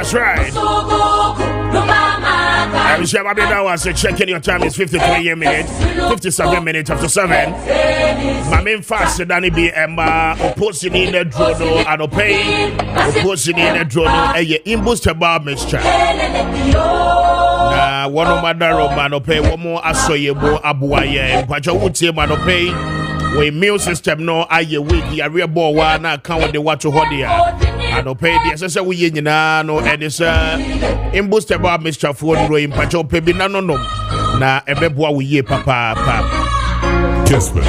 That's right. I'm sure checking your time is 53 minutes, 57 minutes after 7. My main fast Danny be Emma opposing in the drone and obey opposing in the drone a imbustable mixture. Na one of my man pay one more asoyebo abuaye mpacho wutie man pay we immune system no aye weak ya real ball wa na kan with the water hodia and pay the say we nyina no and is imbustable mixture for no mpacho pay bi na no na ebeboa we ye papa. Kessben.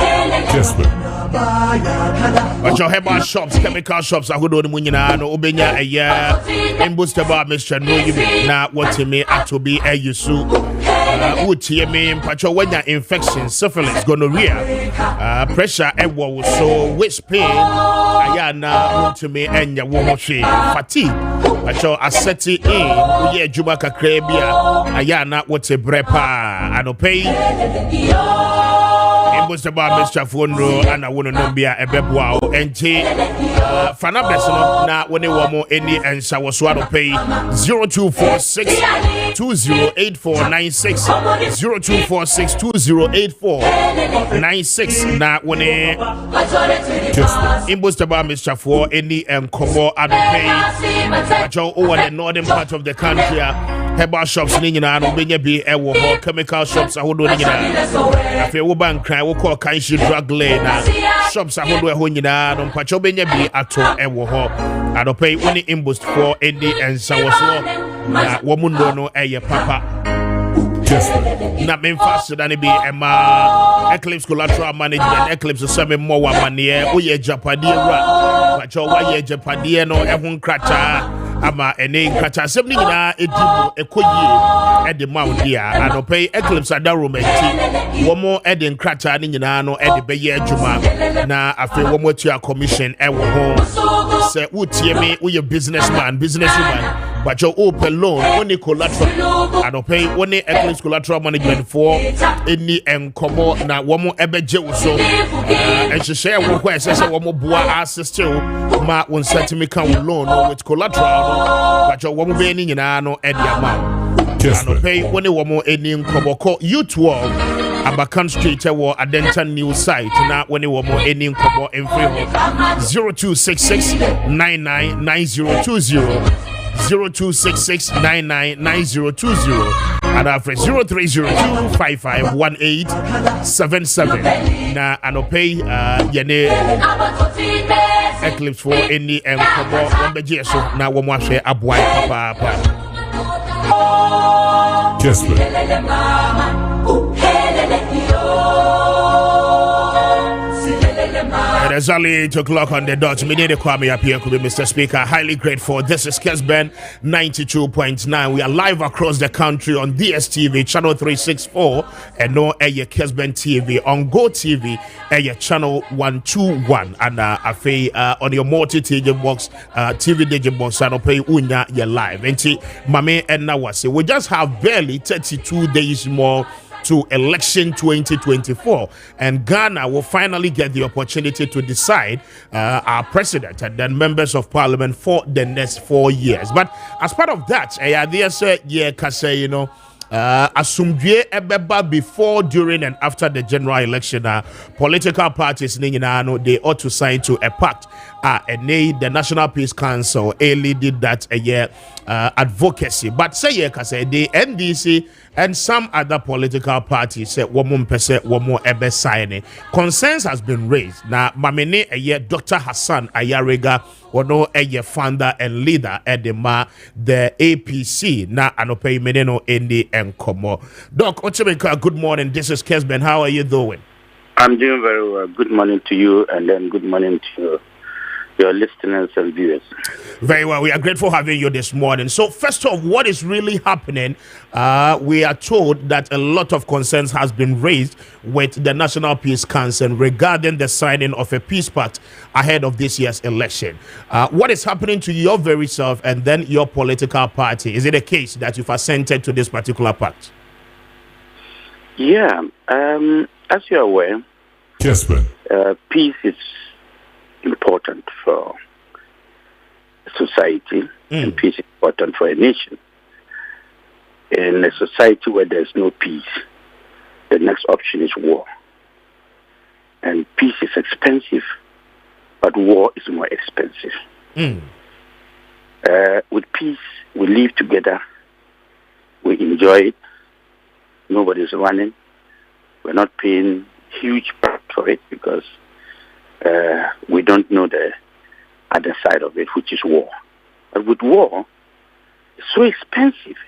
But your herbal shops, chemical shops, I would do the munina no obenya a year. Imbustable mixture no you na what to me at to be a yusu. Would hear me in patcho when your infection, syphilis, gonorrhea, pressure, and what so which pain. Ayana to me and your woman fatigue. But your asset in, yeah, Jubaka Crabia, Ayana what's a brepa, and pay. Imbustable mixture for no, and I wouldn't know be a bebwao and tea. Fanabesino, now when they want more any and shower swallow pay 0246 208496 0246 208496. Now when they imbustable mixture for any and combo and pay. But you're over the northern part of the country. Herbal shops in and be a war chemical shops. I would do it. If you bank cry, we call Kanshi drug lane. Shops I would do a honina, don't patch your be at all a war. I don't pay any imbust for any and sour slow. Woman don't know a papa. Not been faster than it be Emma Eclipse collateral management, Eclipse of 7 more money. Oh, yeah, Japadia, but your way, Japadia, no, everyone cratter. Ama ene nkata semni nyina edibu ekoyi e de mount dia anope eclipse adaro menti womo e de nkata ni nyina no e de beye adwuma na afi womo tua commission e wo ho se utie me wo businesswoman but your open loan only collateral anope woni eclipse collateral management for any enkomo na womo ebeje wo so e share wo kwa se womo boa assist you ma won set me kan loan with collateral. But your woman being in an amount. Pay when a woman in Koboko U12 Abakan Street or Adenton new site. Now when a woman in Kobo in 0266 999020 0266 999020 and after 0302 551877. Now and pay yene Eclipse for any and one beje so na wo mo ahwe aboy papa. Kessben. It is only 8 o'clock on the dot. Me need Kwame Appiah Kubi, Mr. Speaker. Highly grateful. This is Kessben 92.9. We are live across the country on DSTV channel 364 and no Kessben TV on Go TV channel 121 and on your multi TV box TV digital box and pay unya your live. And mame and nawase. We just have barely 32 days more to election 2024, and Ghana will finally get the opportunity to decide our president and then members of parliament for the next 4 years. But as part of that, asumdue ebeba before, during, and after the general election, political parties they ought to sign to a pact. And the National Peace Council did that advocacy. But say the NDC and some other political parties say one more ebe signing. Concerns has been raised. Now Mamene Dr. Hassan Ayarega ono founder and leader at the APC na anope meneno endi enkomo. Doc Ochemeka, good morning. This is Kessben. How are you doing? I'm doing very well. Good morning to you, and then good morning to your listeners and viewers. Very well. We are grateful having you this morning. So first off, what is really happening? We are told that a lot of concerns has been raised with the National Peace Council regarding the signing of a peace pact ahead of this year's election. What is happening to your very self and then your political party? Is it a case that you've assented to this particular pact? Yeah. As you're aware, Kessben. Peace is important for society, and peace is important for a nation. In a society where there's no peace, the next option is war. And peace is expensive, but war is more expensive. With peace, we live together, we enjoy it, nobody's running, we're not paying huge price for it because we don't know the other side of it, which is war. But with war, it's so expensive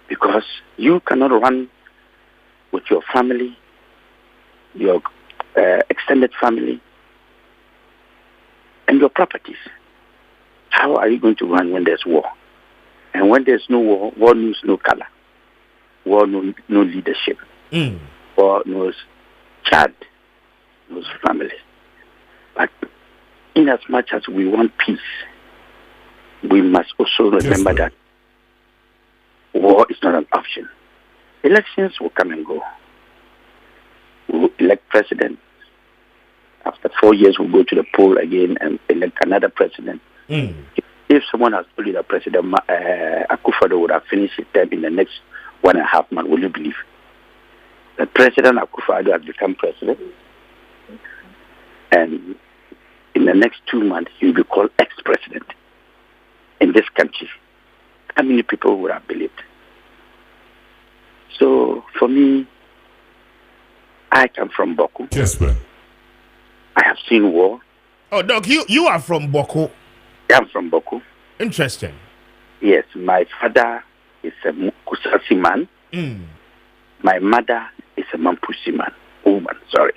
because you cannot run with your family, your extended family, and your properties. How are you going to run when there's war? And when there's no war, war knows no color. War knows no leadership. War knows child, knows family. But in as much as we want peace, we must also remember that war is not an option. Elections will come and go. We'll elect president. After 4 years, we'll go to the poll again and elect another president. If someone has told you that President Akufo-Addo would have finished his term in the next 1.5 months, will you believe that President Akufo-Addo has become president? And in the next 2 months, he will be called ex-president in this country. How many people would have believed? So, for me, I come from Boku. Kessben. I have seen war. Oh, Doc, you are from Boku. I'm from Boku. Interesting. Yes, my father is a Kusasi man. My mother is a Mampusi man. Woman, sorry.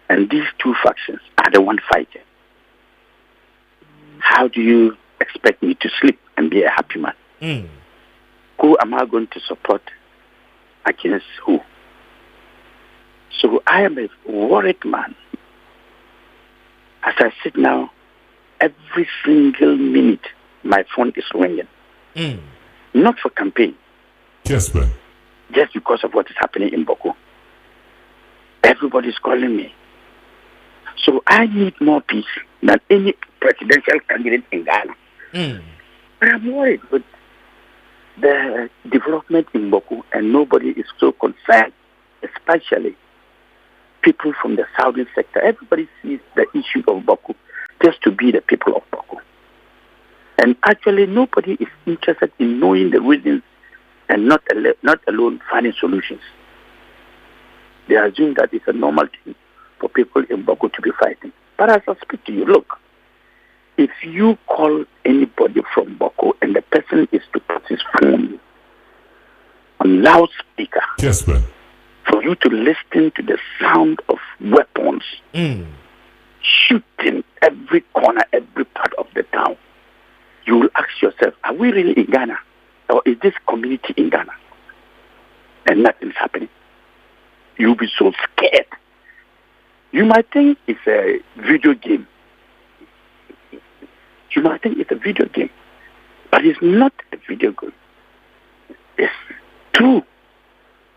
And these two factions are the one fighting. How do you expect me to sleep and be a happy man? Who am I going to support against who? So I am a worried man. As I sit now, every single minute, my phone is ringing. Not for campaign. Kessben. Just because of what is happening in Boku. Everybody's calling me. So I need more peace than any presidential candidate in Ghana. But I'm worried with the development in Boku, and nobody is so concerned, especially people from the southern sector. Everybody sees the issue of Boku just to be the people of Boku. And actually, nobody is interested in knowing the reasons and not alone finding solutions. They assume that it's a normal thing for people in Boku to be fighting. But as I speak to you, look, if you call anybody from Boku and the person is to put his phone on loudspeaker, Kessben. for you to listen to the sound of weapons shooting every corner, every part of the town, you will ask yourself, are we really in Ghana? Or is this community in Ghana? And nothing's happening. You'll be so scared. You might think it's a video game. You might think it's a video game. But it's not a video game. It's true.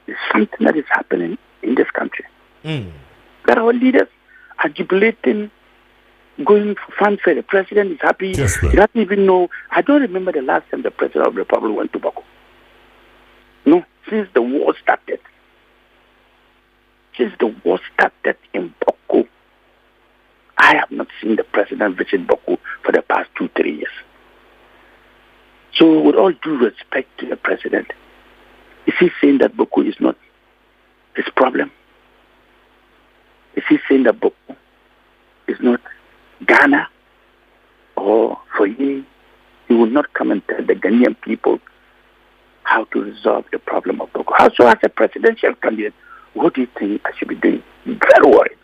It's something that is happening in this country. That our leaders are jubilating, going for fanfare. The president is happy. Yes, he doesn't even know. I don't remember the last time the president of the republic went to Boku. No, since the war started. Since the war started in Boku, I have not seen the president visit Boku for the past 2-3 years. So with all due respect to the president, is he saying that Boku is not his problem? Is he saying that Boku is not Ghana? Or for him, he will not come and tell the Ghanaian people how to resolve the problem of Boku? So as a presidential candidate, what do you think I should be doing? Very worried.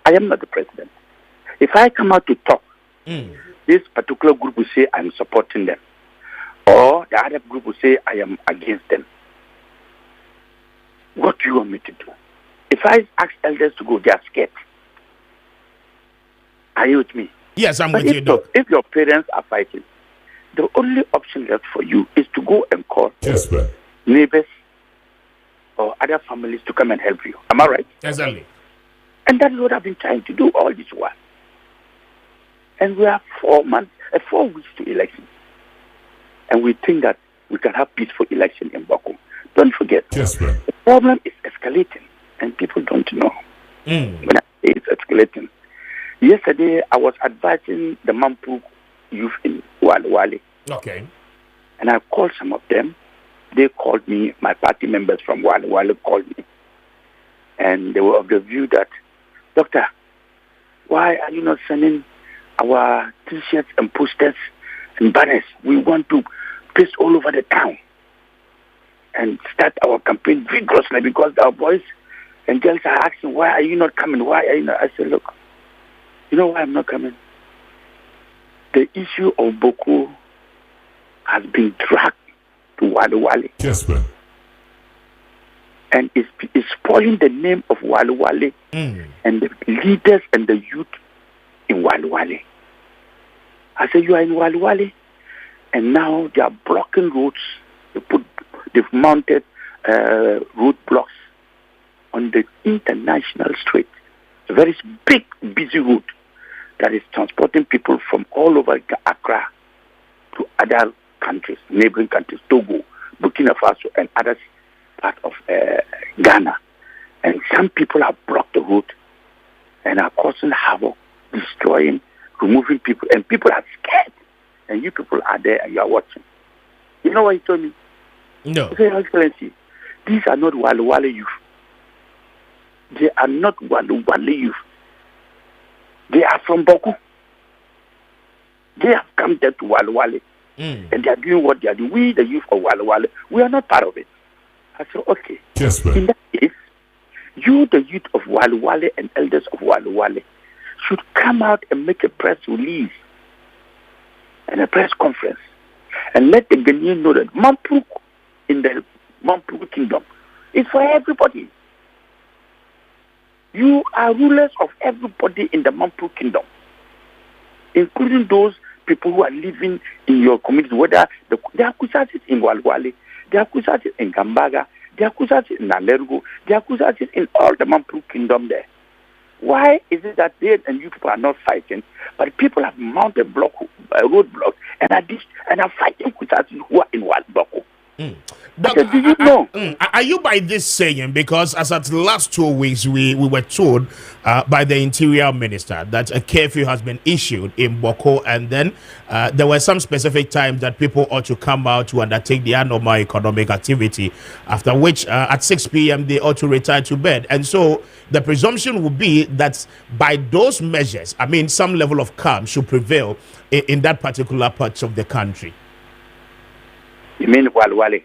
I am not the president. If I come out to talk, this particular group will say I'm supporting them. Or the other group will say I am against them. What do you want me to do? If I ask elders to go, they are scared. Are you with me? Yes, I'm with you, Doc. If your parents are fighting, the only option left for you is to go and call neighbors or other families to come and help you. Am I right? Exactly. And that's what I've been trying to do all this while. And we are 4 weeks to election. And we think that we can have peaceful election in Boko. Don't forget, Kessben. the problem is escalating, and people don't know. When I say it's escalating. Yesterday, I was advising the Mampu youth in Wale. Okay. And I called some of them. They called me, my party members from Wale called me. And they were of the view that, Doctor, why are you not sending our T-shirts and posters and banners? We want to paste all over the town and start our campaign vigorously, because our boys and girls are asking, why are you not coming? Why are you not? I said, look, you know why I'm not coming? The issue of Boko has been dragged to Wale. Kessben. And it's spoiling the name of Wale and the leaders and the youth in Wale. I said, you are in Wale, and now they are blocking roads. They've mounted roadblocks on the international street. It's a very big, busy road that is transporting people from all over Accra to other countries, neighboring countries, Togo, Burkina Faso, and others part of Ghana. And some people have blocked the road and are causing havoc, destroying, removing people, and people are scared. And you people are there and you are watching. You know what he told me? No. He said, Your Excellency, these are not Wale youth. They are not Wale youth. They are from Boko. They have come there to Wale. And they are doing what they are doing. We, the youth of Wale, we are not part of it. I said, okay. Kessben. In that case, you, the youth of Wale and elders of Wale, should come out and make a press release and a press conference and let the Ghanaian know that Mampuk in the Mampuk kingdom is for everybody. You are rulers of everybody in the Mampuk kingdom, including those people who are living in your community, whether they are Kusatis in Wale, they are Kusatis in Gambaga, they are Kusatis in Nalergo, they are Kusatis in all the Mampuk kingdom there. Why is it that they and you people are not fighting, but people have mounted roadblocks and are fighting Kusatis who are in Boko? Doc, Do you know? Are you by this saying, because as at the last 2 weeks we were told by the Interior Minister that a curfew has been issued in Boko, and then there were some specific times that people ought to come out to undertake their normal economic activity, after which at 6 p.m. they ought to retire to bed. And so the presumption would be that by those measures, I mean, some level of calm should prevail in that particular part of the country. You mean Wale?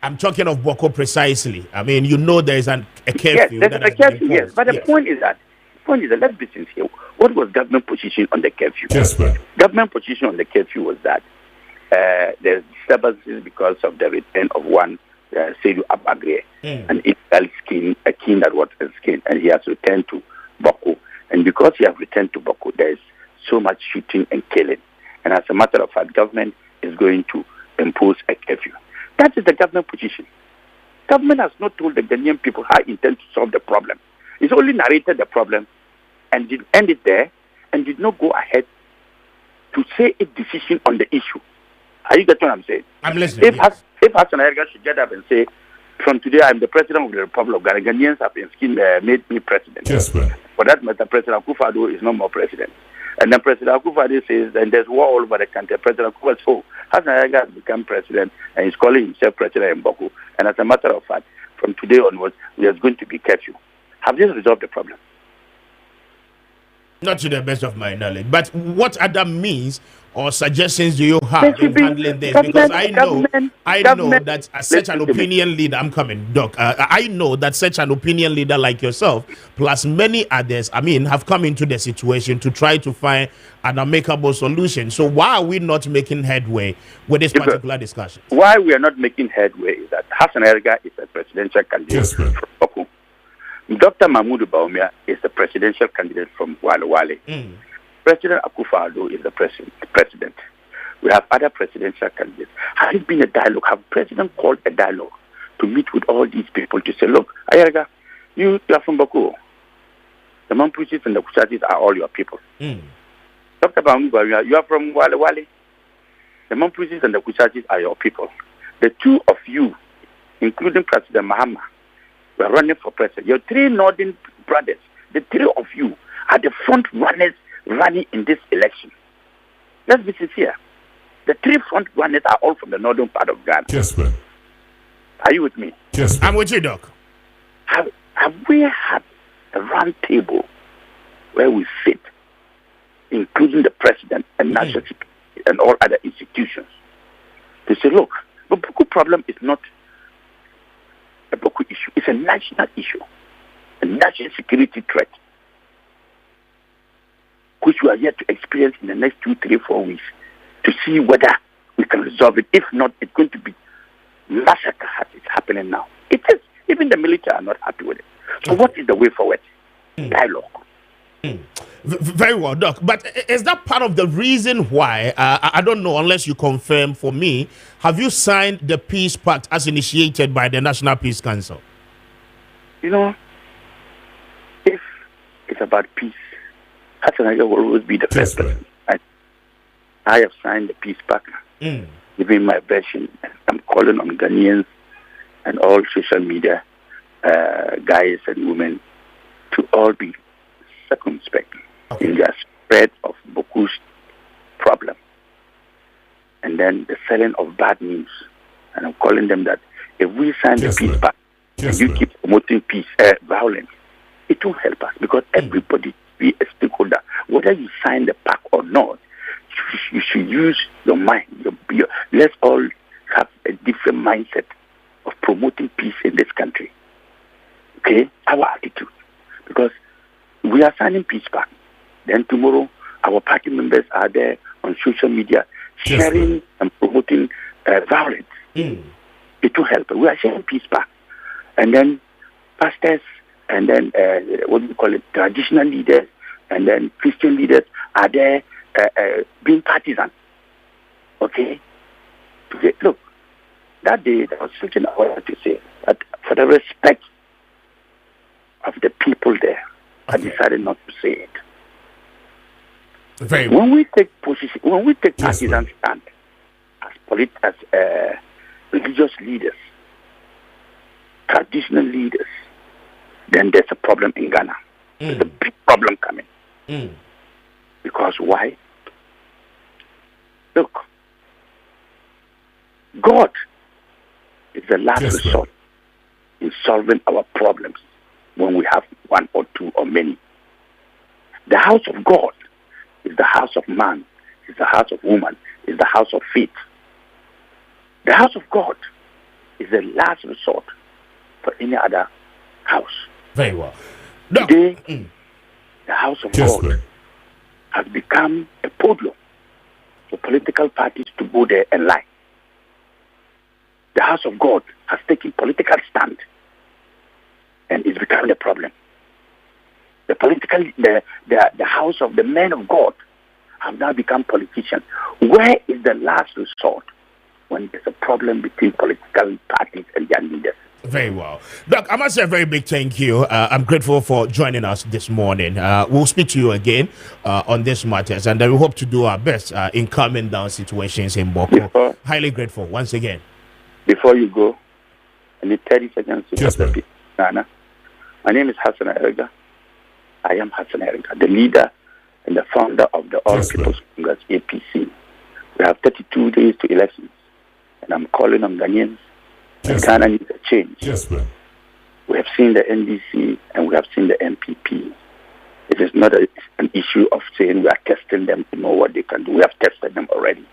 I'm talking of Boko precisely. I mean, you know there is a curfew. Yes, there's that a has been curfew, yes. imposed. But the point is that, let's be sincere. What was government position on the curfew? Kessben. Government position on the curfew was that there's disturbances because of the return of one Seydou Abagre, an Israel a king that was a skin, and he has returned to Boko. And because he has returned to Boko, there is so much shooting and killing. And as a matter of fact, government is going to impose a curfew. That is the government position. Government has not told the Ghanaian people how it intends to solve the problem. It's only narrated the problem and did end it there and did not go ahead to say a decision on the issue. Are you getting what I'm saying? I'm listening. If Hassan Ayerga should get up and say, from today I'm the president of the Republic of Ghana, Ghanaians have been made me president. Kessben. For that matter, President Akufo-Addo is no more president. And then President Akufo-Addo says, and there's war all over the country. President Akufo-Addo says, oh, Hassan Ayerga has become president and he's calling himself president in Boko. And as a matter of fact, from today onwards, there's going to be curfew. Have this resolved the problem? Not to the best of my knowledge. But what other means or suggestions do you have in handling this? Because I know that as such an opinion leader, I'm coming, Doc. I know that such an opinion leader like yourself, plus many others, I mean, have come into the situation to try to find an amicable solution. So why are we not making headway with this particular discussion? Why we are not making headway is that Hassan Ayerga is a presidential candidate from Boko. Dr. Mahmoud Bawumia is the presidential candidate from Wale. President Akufo-Addo is the president. We have other presidential candidates. Has it been a dialogue? Have the president called a dialogue to meet with all these people to say, look, Ayerga, you are from Boko. The Mampuchis and the Kusatis are all your people. Dr. Bangwa, you are from Wale Wale. The Mampusis and the Kusachis are your people. The two of you, including President Mahama, were running for president. Your three northern brothers, the three of you, are the front runners running in this election. Let's be sincere. The three front runners are all from the northern part of Ghana. Kessben. Are you with me? Kessben. I'm with you, Doc. Have we had a round table where we sit, including the president and national security and all other institutions, to say, look, the Boko problem is not a Boko issue. It's a national issue, a national security threat, which we are yet to experience in the next 2, 3, 4 weeks to see whether we can resolve it. If not, it's going to be massacre as it's happening now. It is. Even the military are not happy with it. So what is the way forward? Dialogue. Very well, Doc. But is that part of the reason why, I don't know, unless you confirm for me, have you signed the Peace Pact as initiated by the National Peace Council? You know, if it's about peace, Hassan will always be the first person. I have signed the Peace Pact, giving my version. I'm calling on Ghanaians and all social media guys and women to all be circumspect in the spread of Boku's problem. And then the selling of bad news. And I'm calling them that if we sign the Peace Pact and you keep promoting peace, violence, it won't help us because everybody be a stakeholder. Whether you sign the pact or not, you should use your mind. Let's all have a different mindset of promoting peace in this country. Okay? Our attitude. Because we are signing Peace Pact. Then tomorrow, our party members are there on social media sharing and promoting violence. It will help. We are sharing Peace Pact. And then pastors and then, what do you call it, traditional leaders and then Christian leaders are there being partisan. Okay? Look, that day, there was something I wanted to say. That for the respect of the people there, I decided not to say it. Very well. When we take position, when we take partisan stand as religious leaders, traditional leaders, then there's a problem in Ghana. There's a big problem coming. Because why? Look, God is the last resort in solving our problems when we have one or two or many. The house of God is the house of man, is the house of woman, is the house of faith. The house of God is the last resort for any other house. Very well. Today, the house of God has become a podium for political parties to go there and lie. The house of God has taken political stand and it's becoming a problem. The house of the men of God have now become politicians. Where is the last resort when there's a problem between political parties and their leaders? Very well. Doc, I must say a very big thank you. I'm grateful for joining us this morning. We'll speak to you again on this matters, and we hope to do our best in calming down situations in Boko. Highly grateful once again. Before you go, I need 30 seconds to Nana. My name is Hassan Erega. I am Hassan Erega, the leader and the founder of the All People's Congress, APC. We have 32 days to elections, and I'm calling on Ghanaians. Ghana needs a change. We have seen the NDC and we have seen the MPP. It is not an issue of saying we are testing them to know what they can do. We have tested them already.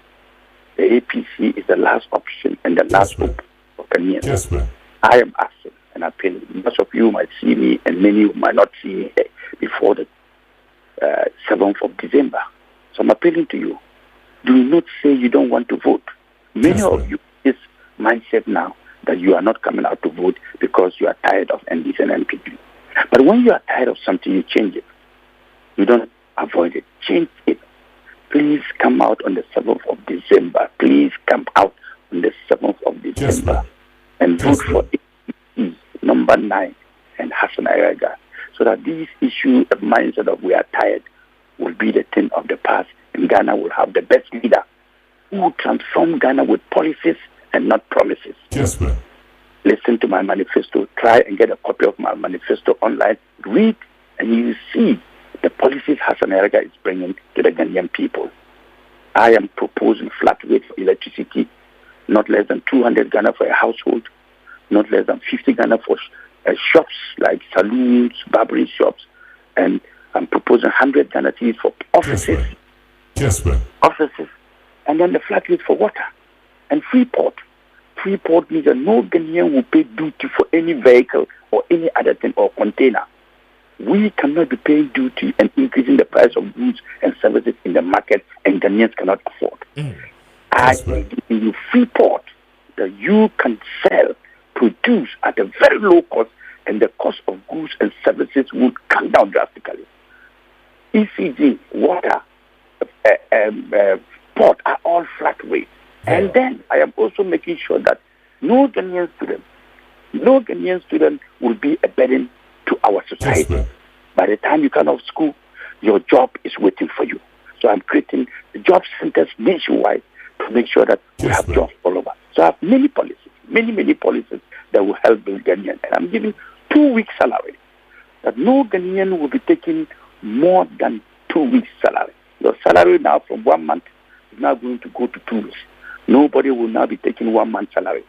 The APC is the last option and the last hope for Ghanaians. I am asking and appealing. Most of you might see me and many might not see me before the 7th of December. So I'm appealing to you. Do not say you don't want to vote. Many of you, this mindset now, that you are not coming out to vote because you are tired of NDC and MPP. But when you are tired of something, you change it. You don't avoid it. Change it. Please come out on the 7th of December. Please come out on the 7th of December and vote for APC, number 9 and Hassan Ayraga, so that these issues, the mindset of we are tired, will be the thing of the past, and Ghana will have the best leader who will transform Ghana with policies and not promises. Kessben. Listen to my manifesto. Try and get a copy of my manifesto online. Read, and you will see the policies Hassan Erega is bringing to the Ghanaian people. I am proposing flat rate for electricity, not less than 200 Ghana for a household, not less than 50 Ghana for shops like saloons, barbering shops, and I'm proposing 100 Ghana fees for offices. Kessben. Offices, and then the flat rate for water and Freeport. Freeport means that no Ghanaian will pay duty for any vehicle or any other thing or container. We cannot be paying duty and increasing the price of goods and services in the market, and Ghanaians cannot afford. I think in you Freeport that you can sell, produce at a very low cost, and the cost of goods and services would come down drastically. ECG, water, port are all flat rate. And then I am also making sure that no Ghanaian student will be a burden to our society. By the time you come out of school, your job is waiting for you. So I'm creating job centers nationwide to make sure that we have jobs all over. So I have many policies that will help the Ghanaian. And I'm giving 2 weeks salary. That no Ghanaian will be taking more than 2 weeks salary. Your salary now from 1 month is now going to go to 2 weeks. Nobody will now be taking 1 month salary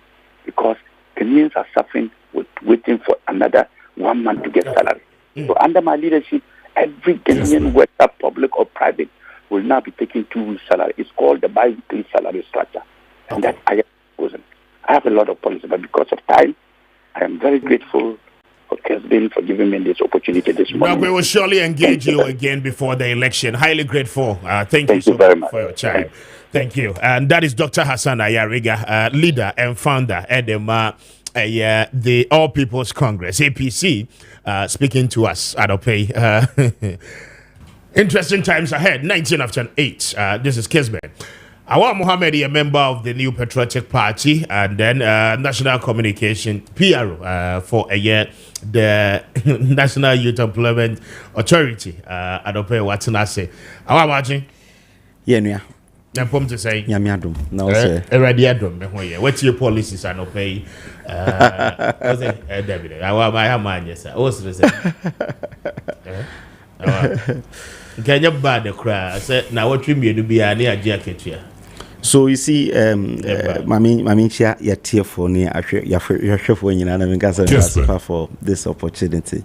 because Ghanaians are suffering with waiting for another 1 month to get salary. So under my leadership, every Ghanaian worker, public or private, will now be taking 2 weeks salary. It's called the bi-weekly salary structure. And that I am proposing. I have a lot of policy, but because of time, I am very grateful for Kessben for giving me this opportunity this morning. We will surely engage you again before the election. Highly grateful. Thank you so very much much for your time. Thank you. And that is Dr. Hassan Ayariga, leader and founder at the All People's Congress, APC, speaking to us at Opay. Interesting times ahead, 19 after 8. This is Kessben. Awa Mohammed, a member of the New Patriotic Party, and then National Communication PRO for a year, the National Youth Employment Authority. I don't pay what's I say. Awa watching? Yeah, I'm going to say, Yamiadum. No, sir. What's your policies? I don't pay. What's it? David, I want my man, yes, sir. What's the same? Can you buy the cry? I said, now what you mean to be a near jacket here? So you see, Mami Chia, you're tearful near your chef when you're not for this opportunity.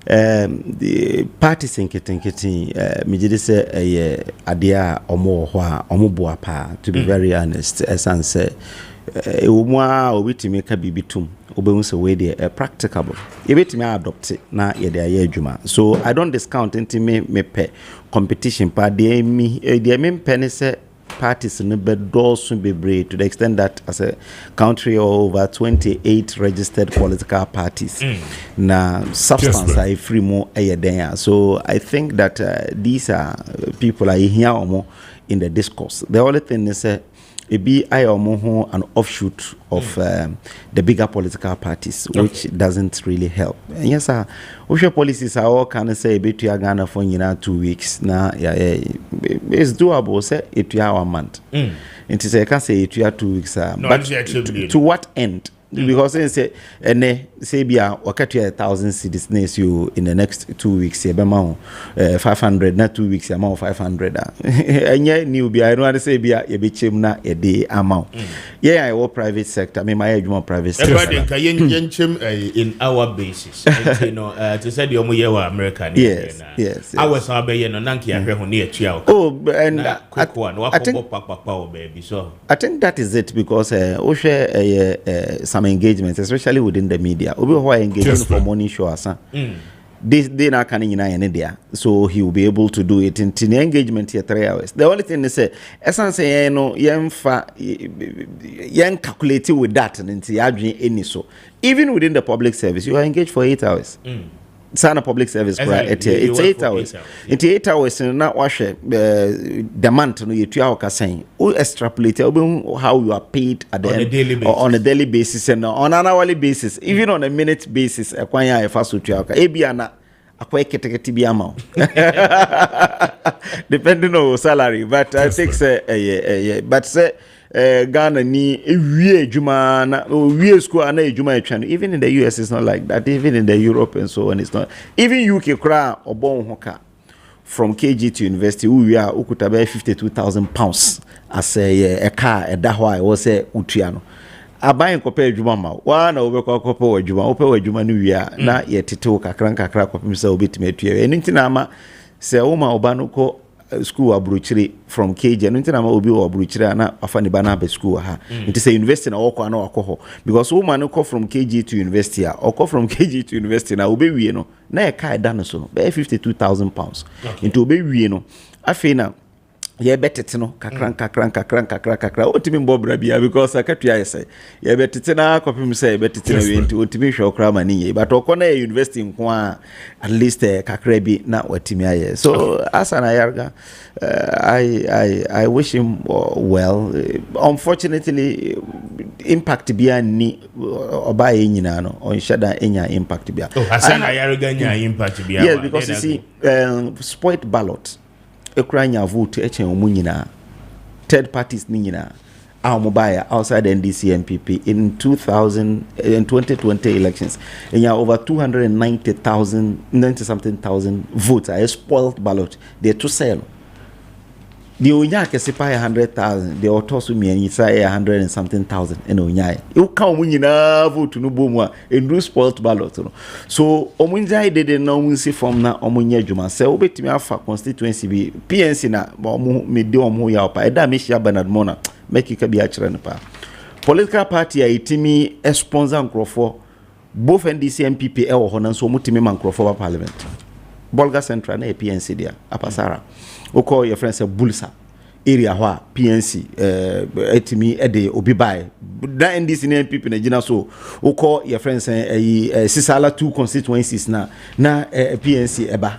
The parties in Kitty, Mijidise, a dear or more, or more, to be very honest, as I say. Umwa witi meka bibitum obewunse we dey practicable ebeti me adopt na ye dey ayejuma. So I don't discount into me pe competition pa dey me pen say parties no be doors be to the extent that as a country over 28 registered political parties na substance I free more there. So I think that these are people are here or in the discourse. The only thing is it be an offshoot of the bigger political parties, which doesn't really help. And yes, our policies are all kind of say bit you Ghana for 2 weeks. Now, it's doable. Say it you 1 month. And to say I can say it you 2 weeks. But to what end? Because they say say be a 1,000 cedis next you in the next 2 weeks. 500 not 2 weeks amount 500. And yet new be I don't want to say be a chimna a day amount. Yeah, I work private sector. I mean my age more private sector. In our basis, you know, to say the Omuyewa American. Yes. I was be no nanki ahwe near chiao. Oh, and quick one. I think that is it because we share some engagements, especially within the media. Obi who are engaging for morning shows. They not can in there, so he will be able to do it in the engagement here 3 hours. The only thing they say, essence no yen calculating with that and any so. Even within the public service, you are engaged for 8 hours. It's not a public service, right? It's 8 hours. It's 8 hours and not wash the month no you 2 hours saying. We extrapolate how you are paid at the end on a daily basis and on an hourly basis, even on a minute basis. Acquire a fast 2 hours. Ebiana. depending on salary. But I think say but say Ghana ni wie juma na wie school ana juma etwa. Even in the US it's not like that. Even in the Europe and so on it's not. Even UK kra obon hoka from KG to university we are ukuta be £52,000 as a car a dahwa was say utuano. Abayin kope adwuma ma wa na obekọ kope adwuma ope adwuma no wia na yetete kakra kope se obetime atue eni ntina ama se wo ma oba no ko school abrochire from KG eni ntina ama obi wo abrochire na afa ne ba na be school ha nti se university na wokọ na wakọ because wo ma no ko from KG to university or from KG to university na obe wie no na e ka da no so be £52,000 nti obe wie no afi na ye betete no kakra otimi mbobra bia because akatua yese ye betete na kopim say betete na wenti otimi hwe okra mani ye but okona ye university nko at least kakra bi na watimi aye so asana yarga I wish him well. Unfortunately impact bia ni oba ye nyina no on shada enya impact bia asana yarga nya impact bia yes because you see spoiled ballot Ukraine vote echen omunyina third parties ni nyina mobile outside the NDC MPP in 2020 elections and over 90 something thousand votes are spoiled ballot they to sell the onya kesipa 100,000 the otosu mi inside 100 and something thousand and onya you can omunyina vote no bomu a and spoiled ballot no so omunjai dede na omunsi form na omunya adwuma se obetimi afa constituency bi PNC na omu me de omu ya opa eda me hia Bernard Mona make ka bi a kire no pa political party a itimi sponsor nkrofo both NDC MPP e wo ho na so omutimi man nkrofo ba parliament Bolga Central na PNC dia apasara oko your friend say Bulsa area hwa PNC etimi ede obi bai na NDC na MPP na gina so oko your friend say Sisala 2 constituencies na PNC eba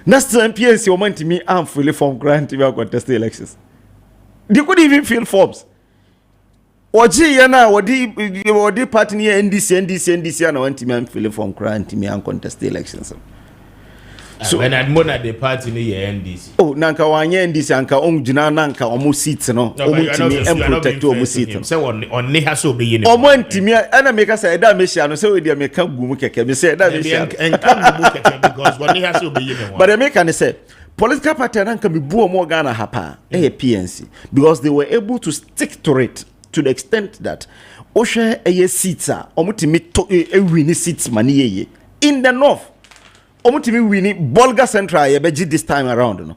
na still PNC o mantimi am fully form grant to contest the elections they could even fill forms oji ye na wodi party ni NDC na wantimi am fully form grant me am contest the elections. So when admona the party ni NDC. Oh, nanka wanye NDC anka onjina nanka omo seats no. Omo ntimi protect omo seat. Say on ne ha so be yin. Omo ntimi ana make say da mehia no say we dey make gumu keke me say da mehia. En kan gumu keke because on ne ha so be yin. But the make can say political party nanka me bu omo Ghana hapa PNC because they were able to stick to it to the extent that ohwe eye seats a omo timi to win seats mani ye in the north. Omutimi wini Bolga Central yebeji this time around no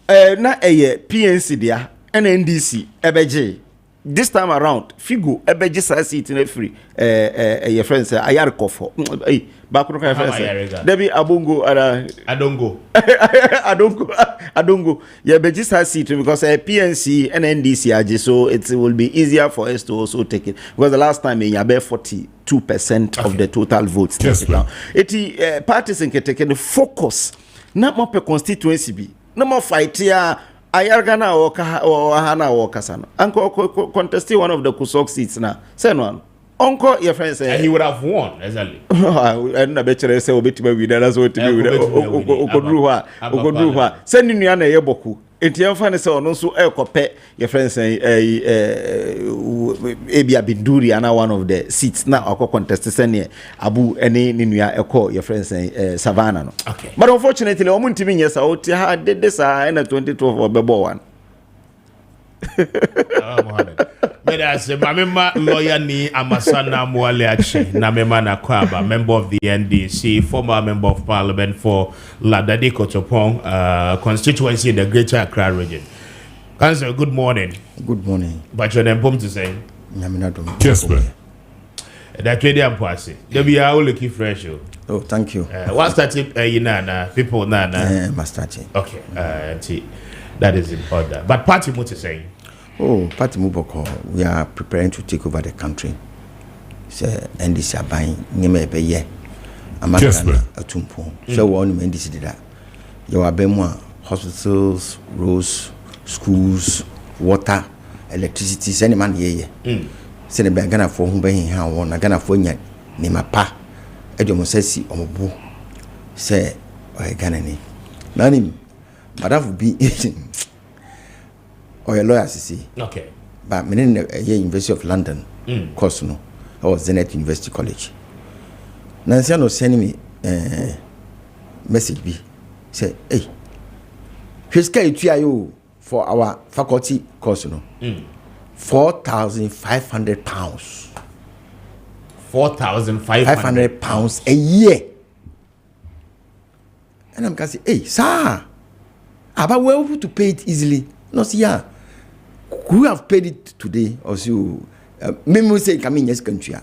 na PNC dia NDC ebeji this time around Figo ebeji sa seat na free your friends Ayarkofo bakuru ka friends Debi Abongo Adongo yebeji sa seat because PNC and NDC aje so it will be easier for us to also take it because the last time you have 42% of the total votes. Parties in Keteken focus not more per constituency be no more fight here. Ayargana or Hana or Kasano. Uncle contested one of the Kusok seats now. Send one. Uncle, your friend said he would have won, exactly. I bet you say, with that's what to do. Okodruha. Sending you an Eboku. It's your fan is also a copy. Your friend say Abia Binduri and one of the seats now. Or contest send Abu any Ninuya Eko. Your friend say Savannah. Okay. But unfortunately, Omuntimi yes, I did this in 2012 or Bebo one. As a member lawyer ni Amasana Mwaleachi, Namema Nakwaba, member of the NDC, former member of parliament for Ladadi Kotopong constituency in the Greater Accra region. Councillor, good morning. Good morning. But your name to say? Kessben. That way they are passing. They be all looking fresh. Oh, thank you. What's that? People nana. Mastachi. Okay. That is in order. But party what is saying? Oh, Party Muboko, we are preparing to take over the country. So, NDC are buying Nimebe ye. Amagana Atumpo. So, one NDC did that. You are Bemwa, hospitals, roads, schools, water, electricity, any man ye. Send a bagana for whom being how one, a gana for yet, name a pa, Edomosesi or Mobu, say, or a ganani. Nanim, but that would be or a lawyer see. Okay. But me in University of London course no. I was then at University College. Nancy no send me message be say, hey, here's you for our faculty course no. £4,500. £4,500 a year. And I'm going to say, hey, sir, but we're able to pay it easily. No, see, yeah, who have paid it today or so? Maybe we say, come in this country.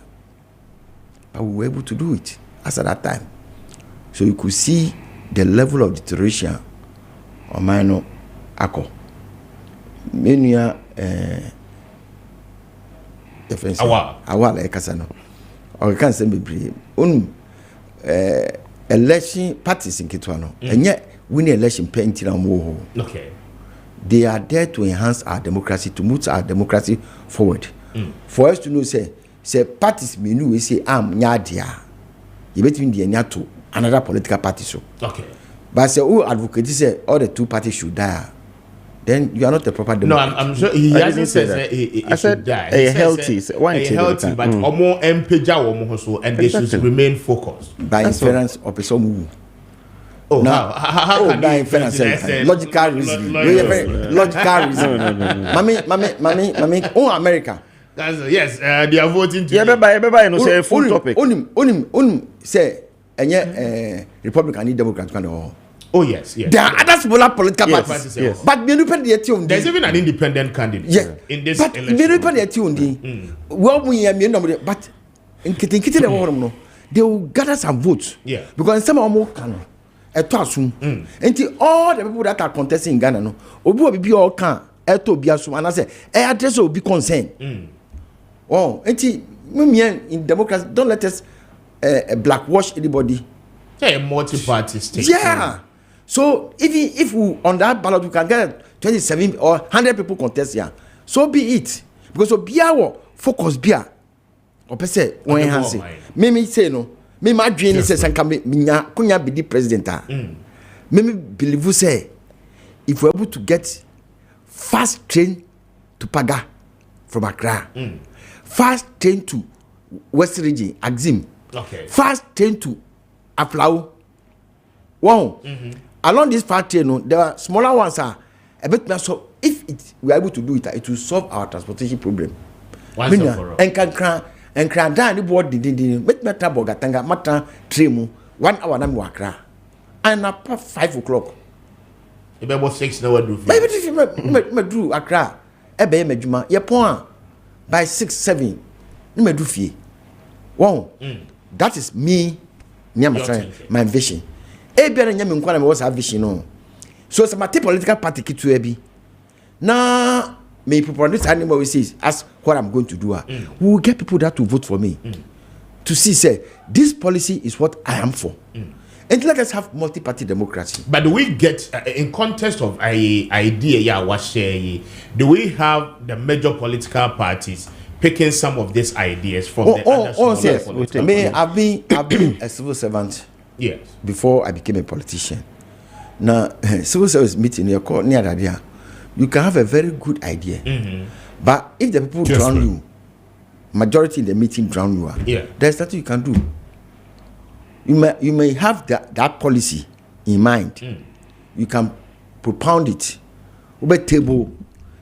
But we were able to do it as at that time. So you could see the level of deterioration on minor alcohol. Many like Casano. Or can say be election parties in Kitwano. And yet winning election painting on war. Okay. They are there to enhance our democracy, to move our democracy forward. For us to know say parties may know we say nyadia. You between the nyato another political party so. Okay. But say who advocate say all the two parties should die. Then you are not a proper democrat. No, I'm sure he hasn't said that. I said a healthy, but more empeja so, and they should remain focused. By inference of a some. Oh, now, how can by inference? Logical reason. Logical reason. Mommy, oh America. Yes, they are voting to. Yeah, everybody knows a full topic. Unim say, and Republican and Democrat kind of. Oh yes. There are other smaller political parties. Yes. But there's even an independent candidate in this election. Well, we are but in Kitty, they will gather some votes. Yeah. Because some are more canon. And all the people that are contesting in Ghana, no, will be all can. Eto biasu, and I say, address will be concerned. Oh, in democracy, don't let us blackwash anybody. A multi-party state. Yeah. So if we on that ballot we can get 27 or 100 people contest here, so be it. Because so be our focus be or per se when enhance. Me say no. Me my dream is say can be kunya be the president. Me believe you say if we're able to get fast train to Paga from Accra, fast train to West Region, Axim, fast train to Aflao. Wow. Along this fast train, there are smaller ones are a bit more. So if we are able to do it, it will solve our transportation problem. And can down the board did make me trouble Gatanga Mata train 1 hour and Wakra. And up 5 o'clock. About 6 hours do. Maybe if you do Accra, Ebe Medjuma, your point by 6, 7, you may do fee. Wow, that is me, my vision. Ebe and Yamin Kwana was our vision. No, so some political party to Ebi. Now, may people this animal we see as what I'm going to do. We will get people that to vote for me to see, say, this policy is what I am for. And let us have multi-party democracy. But do we get, in context of idea, do we have the major political parties picking some of these ideas from the other yes. political parties? I've been a civil servant before I became a politician. Now, civil service meeting, you can have a very good idea. But if the people drown you, majority in the meeting drown you, there's nothing you can do. You may have that policy in mind. You can propound it over table.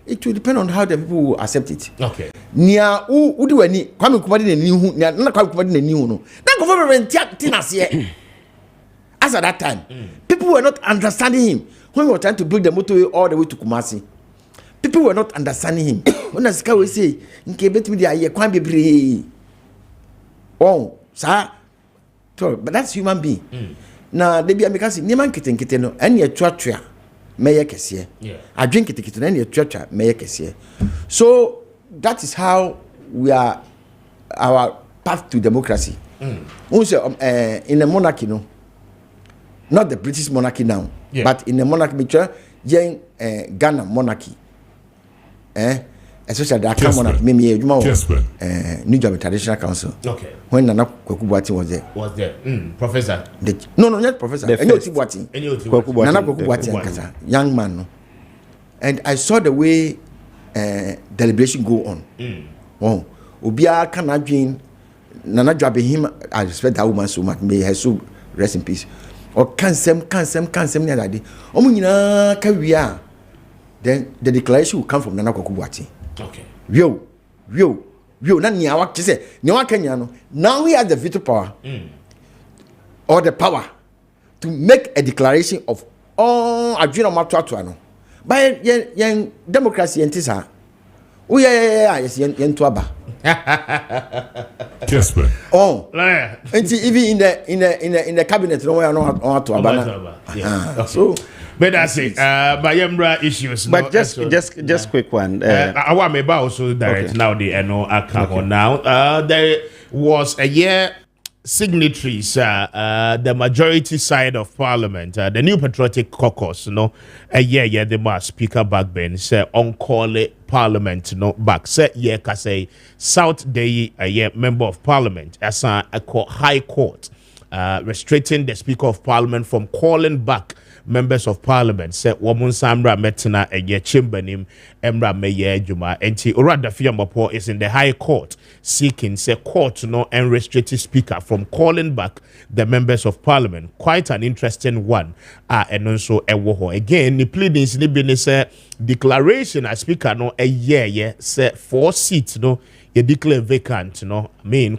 It will depend on how the people will accept it. Okay. Nia who do any Kwame Appiah Kubi nia na Kwame Appiah Kubi no. Na government tinas here. As at that time, people were not understanding him when we were trying to build the motorway all the way to Kumasi. People were not understanding him. When I say, "Nke betimi dia ye kwan bebre." Oh, sir. But that's human being. Now, they be a because Niman kitten no, and your tratra may a cassia. I drink it and your tratra may a cassia. So that is how we are our path to democracy. Also, in a monarchy, no, not the British monarchy now, but in the monarchy, Ghana monarchy. especially that come on at me Kessben. New German Traditional Council. Okay. When Nana Kwaku Boateng was there. Professor. No, not professor. Nana Kwaku Boateng kasa, young man. No. And I saw the way deliberation go on. Oh, Obia can dream. Nana Jabe him. I respect that woman so much. May her soul rest in peace. Or cancel near that day. Omuna Kawia. Then the declaration will come from Nana Kwaku Boateng. Okay. Yo, na niawa kise niawa Kenya no. Now he has the veto power or the power to make a declaration of all adwena matwatwa no. By yen democracy entisa. Oh yeah, yes yen to aba. Kessben. Oh. Even in the cabinet no we are not to aba. Yeah. So but that's it. Bayembra issues. But just quick one. I want me also direct now the account now. There was a year signatories, the majority side of Parliament, the New Patriotic Caucus, a year the must Speaker backbench say on call Parliament, back say say South Day a year Member of Parliament as a High Court, restricting the Speaker of Parliament from calling back members of Parliament say woman samra metina a year chimbenim emra meye juma enti orada fiamapo is in the High Court seeking say court and restricted Speaker from calling back the members of Parliament. Quite an interesting one. And also again the pleadings ni be say declaration as Speaker a year say 4 seats you declare vacant,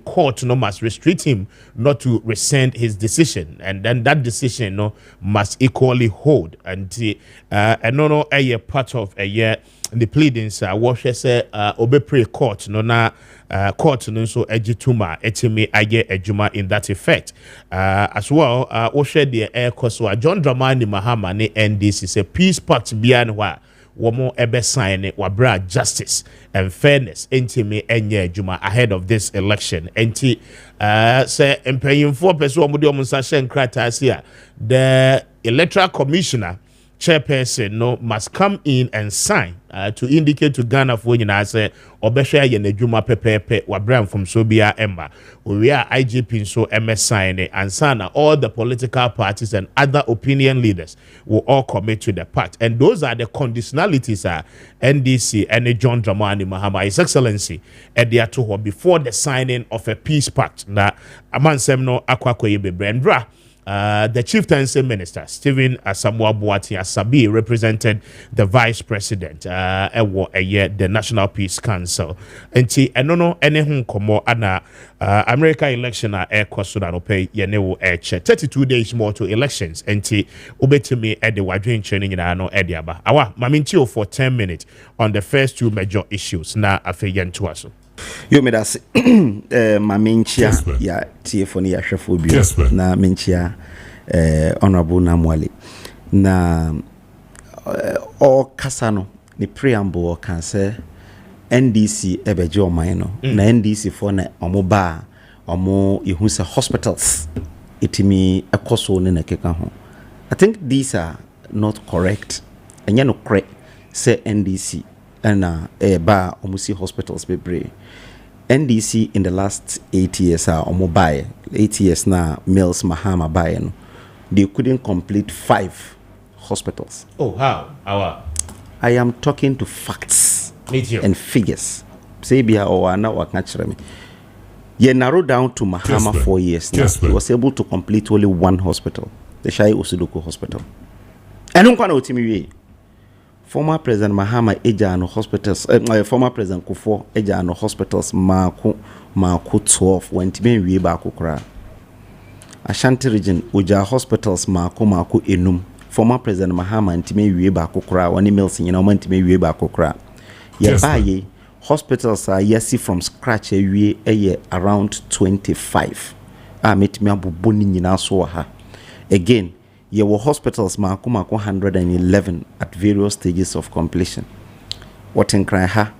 court must restrict him not to rescind his decision, and then that decision must equally hold. And a year part of a year the pleadings what she say obey court court so ejituma etimi aye ejuma in that effect as well what she the air so John Dramani Mahama ne NDC say peace pact beyond wa womo ebe sign wabra justice and fairness entimi enye juma ahead of this election enti say empayinfo person omudi omunsa hye nkrata asia the electoral commissioner chairperson must come in and sign to indicate to Ghana for nyina say obehwe ye n'adwuma pepepe wabram from Sobia Emma we are IGP so MS sign and sign all the political parties and other opinion leaders will all commit to the pact, and those are the conditionalities NDC and John Dramani Mahama His Excellency Ediato before the signing of a peace pact na amansem no akwakoye bebrandra. The Chieftaincy Minister, Stephen Asamoah Boateng Asabi, represented the Vice President, the National Peace Council. And anything komo ana America election air cosuda no pay yenewo 32 days more to elections. And ubetimi at the wadrin training in ano ediaba. Awa mamintio for 10 minutes on the first two major issues na afeyen to us. Yo me das ma menchia ya tiefoni ya hwefo bio na menchia honorable Namwale na o kasano ni preamble kan say NDC ebeje oman no na NDC for na omoba omo ihu say hospitals itimi ekoso ne na keka ho. I think these are not correct. Enye no correct say NDC and ba omusi hospitals bebre. NDC in the last 8 years mobile 8 years now Mills Mahama buy no, they couldn't complete 5 hospitals. Oh, how? I am talking to facts and figures. Say bia or na wa kachire me. Ye narrow down to Mahama Kessben. 4 years now. He was able to complete only 1 hospital, the Shai Osudoku Hospital. And unkwana otimi we. Former President Mahama Ejano Hospitals, former President Kufo Ejano Hospitals Maku 12 went me we back kra. Ashanti region Uja Hospitals Maku Enum. Former President Mahama ntime we back kra. One mills in your ntime we back kra. Ye hospitals are yesi from scratch we a year around 25. Met me abubuni nyina so ha. Again, there were hospitals Maku 111 at various stages of completion. What in cry ha?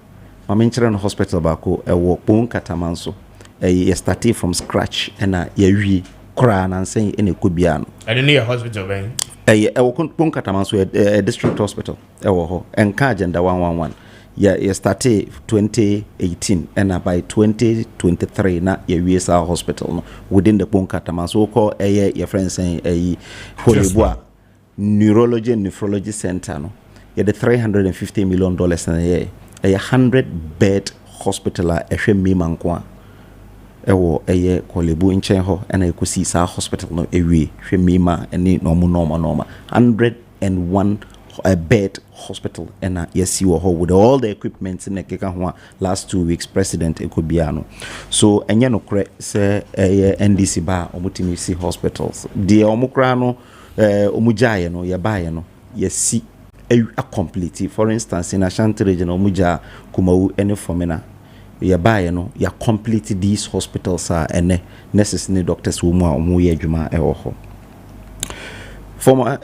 Mamenchira hospital bako wo pon katamanso. Ye started from scratch and ye kra and saying any kubiano. I didn't need a hospital bang. Pon katamanso a district hospital. Ewo ho enka agenda 111. ya started 2018 and by 2023 na ya USA hospital no within the Bonkatama so call your friends saying a Hollywood neurology and nephrology center no ya the $350 million na ye a 100-bed hospital a ehwe mimankwa ewo eye Kolebu nchen ho na ekosi sa hospital no ewie hwe mima eni normal 101 a bed hospital and yes you are with all the equipment in the last 2 weeks president Ekobiano so enye no kre se NDC ba omutimi si hospitals the omukra no omujaye no ye baye no yesi a complete for instance in Ashanti region omuja Kumawu ene formena ye baye no ya complete these hospitals are ene nurses ne doctors wo mu a omu ye adwuma ewo ho former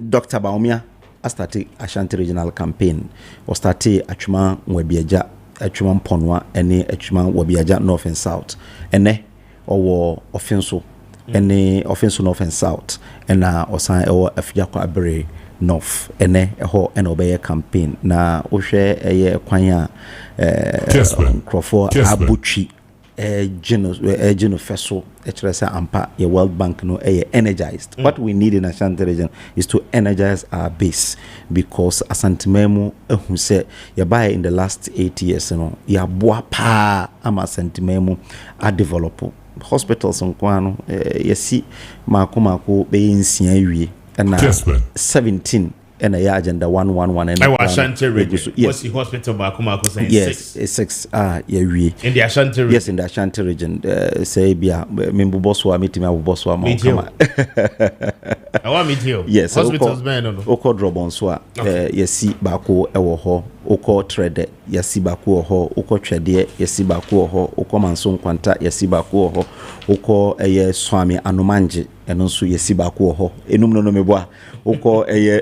Dr. Baumia I started Ashanti regional campaign or started Achuma Webiaja Achuma Ponwa any Achuma Webiaja north and south and or offenso any offenso north and south and or sign or Afjako Abre north and ho and obey campaign na Oshe a kwanya Crawford Abuchi Genofeso ampa your World Bank no energized. What we need in Ashanti region is to energize our base because Asante Memu who said you buy in the last 8 years ya boa pa ama Asante Memu a develop hospitals on kwano yesi mako be nsia wie na 17 and a agenda 111 and Ashanti region. Yes. What's the hospital Mako saying? Yes, 6 we in the Ashanti region. Yes, in the Ashanti region. Say bia membu boswa meeting my boswa ma kama. I want meet you. Yes, hospitals man no. Oko drobon so yesi bako ewo ho, oko trade yesi bako ho, oko twede yesi bako ho, oko manso kwanta yesi bako ho, oko eye swami anomanje eno so yesi bako ho. Enum no meboa. Oko eye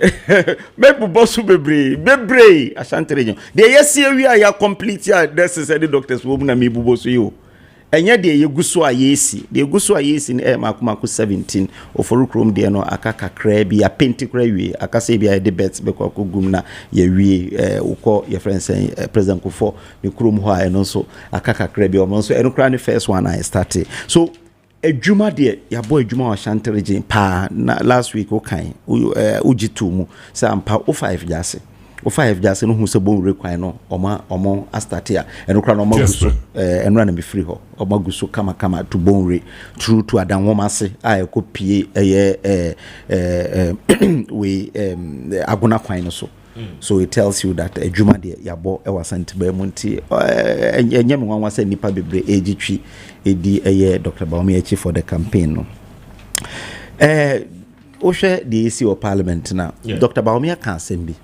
mebu bosu bebre Ashanti region. The yesi we are complete ya necessary doctors wo na mebu bosu yo. Enye de yeguso a yesi. De yeguso a yesi ni makumako 17 oforukrom de no akaka kra bi a pentikra wi akase bi a de bet be kwa kugum na ye wi ukọ your friend say president Kufo me krom ho a eno so akaka kra bi o so eno kra ni first one I started. So ejuma de ya boy ejuma wa Ashanti region pa na last week okan ujitu mu say ampa o5 jase o5 jase no hu se bon rekwan no omo astatia eno kra no maguso eno na be free ho omaguso kama to bon re true to adan woma se a ekopie we aguna kwan no so. So it tells you that ejuma de yabo e wasante ba munti enye me wan wase nipa bebre ejitwi edi Dr. Baumia chief for the campaign no ohwe the AC of parliament na Dr. Baumia can sembi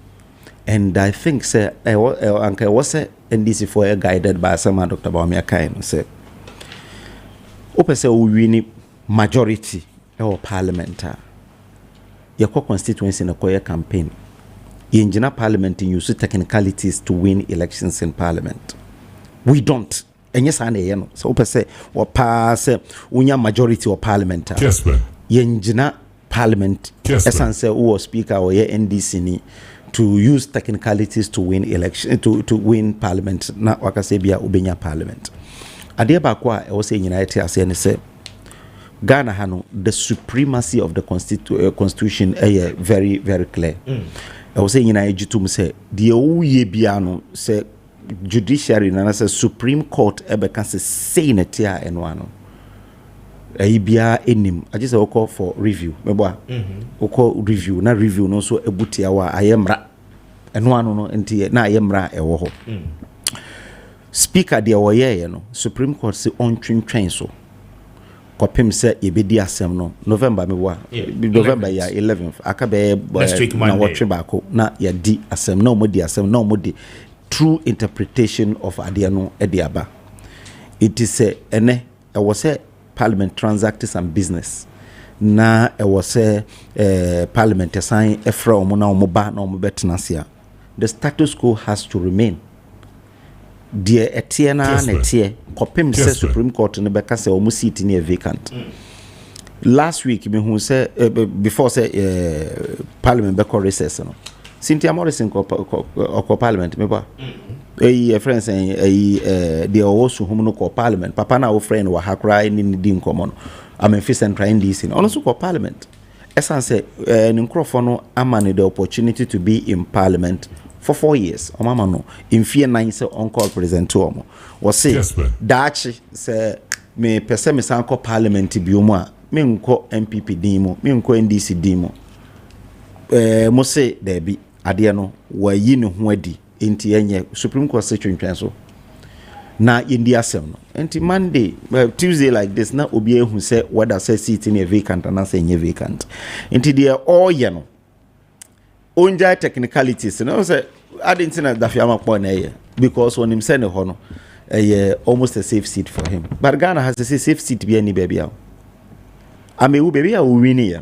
and I think say anka was NDC for guided by some Dr. Baumia kind say opese o wini majority of parliament your constituency na koye campaign in parliament use technicalities to win elections in parliament. We don't. And yes, I know. So say or pass unya majority of parliament. Kessben. Yenjina parliament. Essence or speaker or NDC ni to use technicalities to win election to win parliament. Na wakasebia ubenya parliament. Adia bakwa I was saying United as say Ghana hano the supremacy of the constitution very very clear. I was saying in Ejitum say the oye biano say judiciary na say Supreme Court ebe can say in a tia and one. Bia enim. I just call for review. Meboa. Oko review na review no so ebutia wa ayemra. And one no enti na ayemra ewo ho. Speaker dia woye no Supreme Court say on twin so. Kopim se yebedi asem no November mewa November ya 11th akabe na watch bako na ya di asem na omodi asem na omodi true interpretation of adiano ediaba. It is ene I was a parliament transacting some business na I was a parliament assign efra omo na omo ba na omo betenasia. The status quo has to remain. Dear Etiana Netie, Kopim says Supreme Court in the Becca say almost seat near vacant. Last week, me who say before say Parliament Becca recess. Cynthia Morrison or Parliament, a friend saying the also whom no call parliament. Papa na our friend wa hakra in the common. I'm a fist and trying this in also call parliament. As I say, an microphone amani the opportunity to be in parliament for 4 years. O mama no in fear 9 say on call present to omo. Was say dachi say me pese me san call parliament bi omo me nko MPP dimo me nko NDC dimo. Mo say there be ade no wa yi ne ho adi enti enye Supreme Court say twentwen so na India asem no enti Monday Tuesday like this na obi ehun say whether say seat in a vacant and say nye vacant enti they all ye no onja technicalities no say adinti na dafiama kpọ na ye because on him say ne ho no almost a safe seat for him but Ghana has a safe seat be any baby out amewu baby a win here.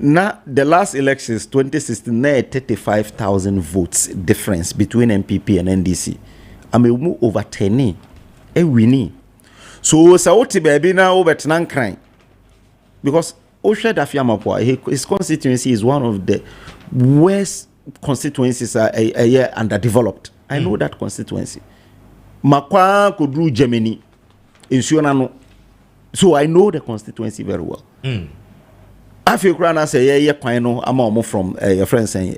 Now, the last elections, 2016, there 35,000 votes difference between MPP and NDC. I may move over 10. Winning. So, Saoti baby now over crying. Because Osha Dafiamapwa, his constituency is one of the worst constituencies a year underdeveloped. I know that constituency. Makwa could do Germany in Sionano. So, I know the constituency very well. I feel Krana say yeah kwano ama from your friend saying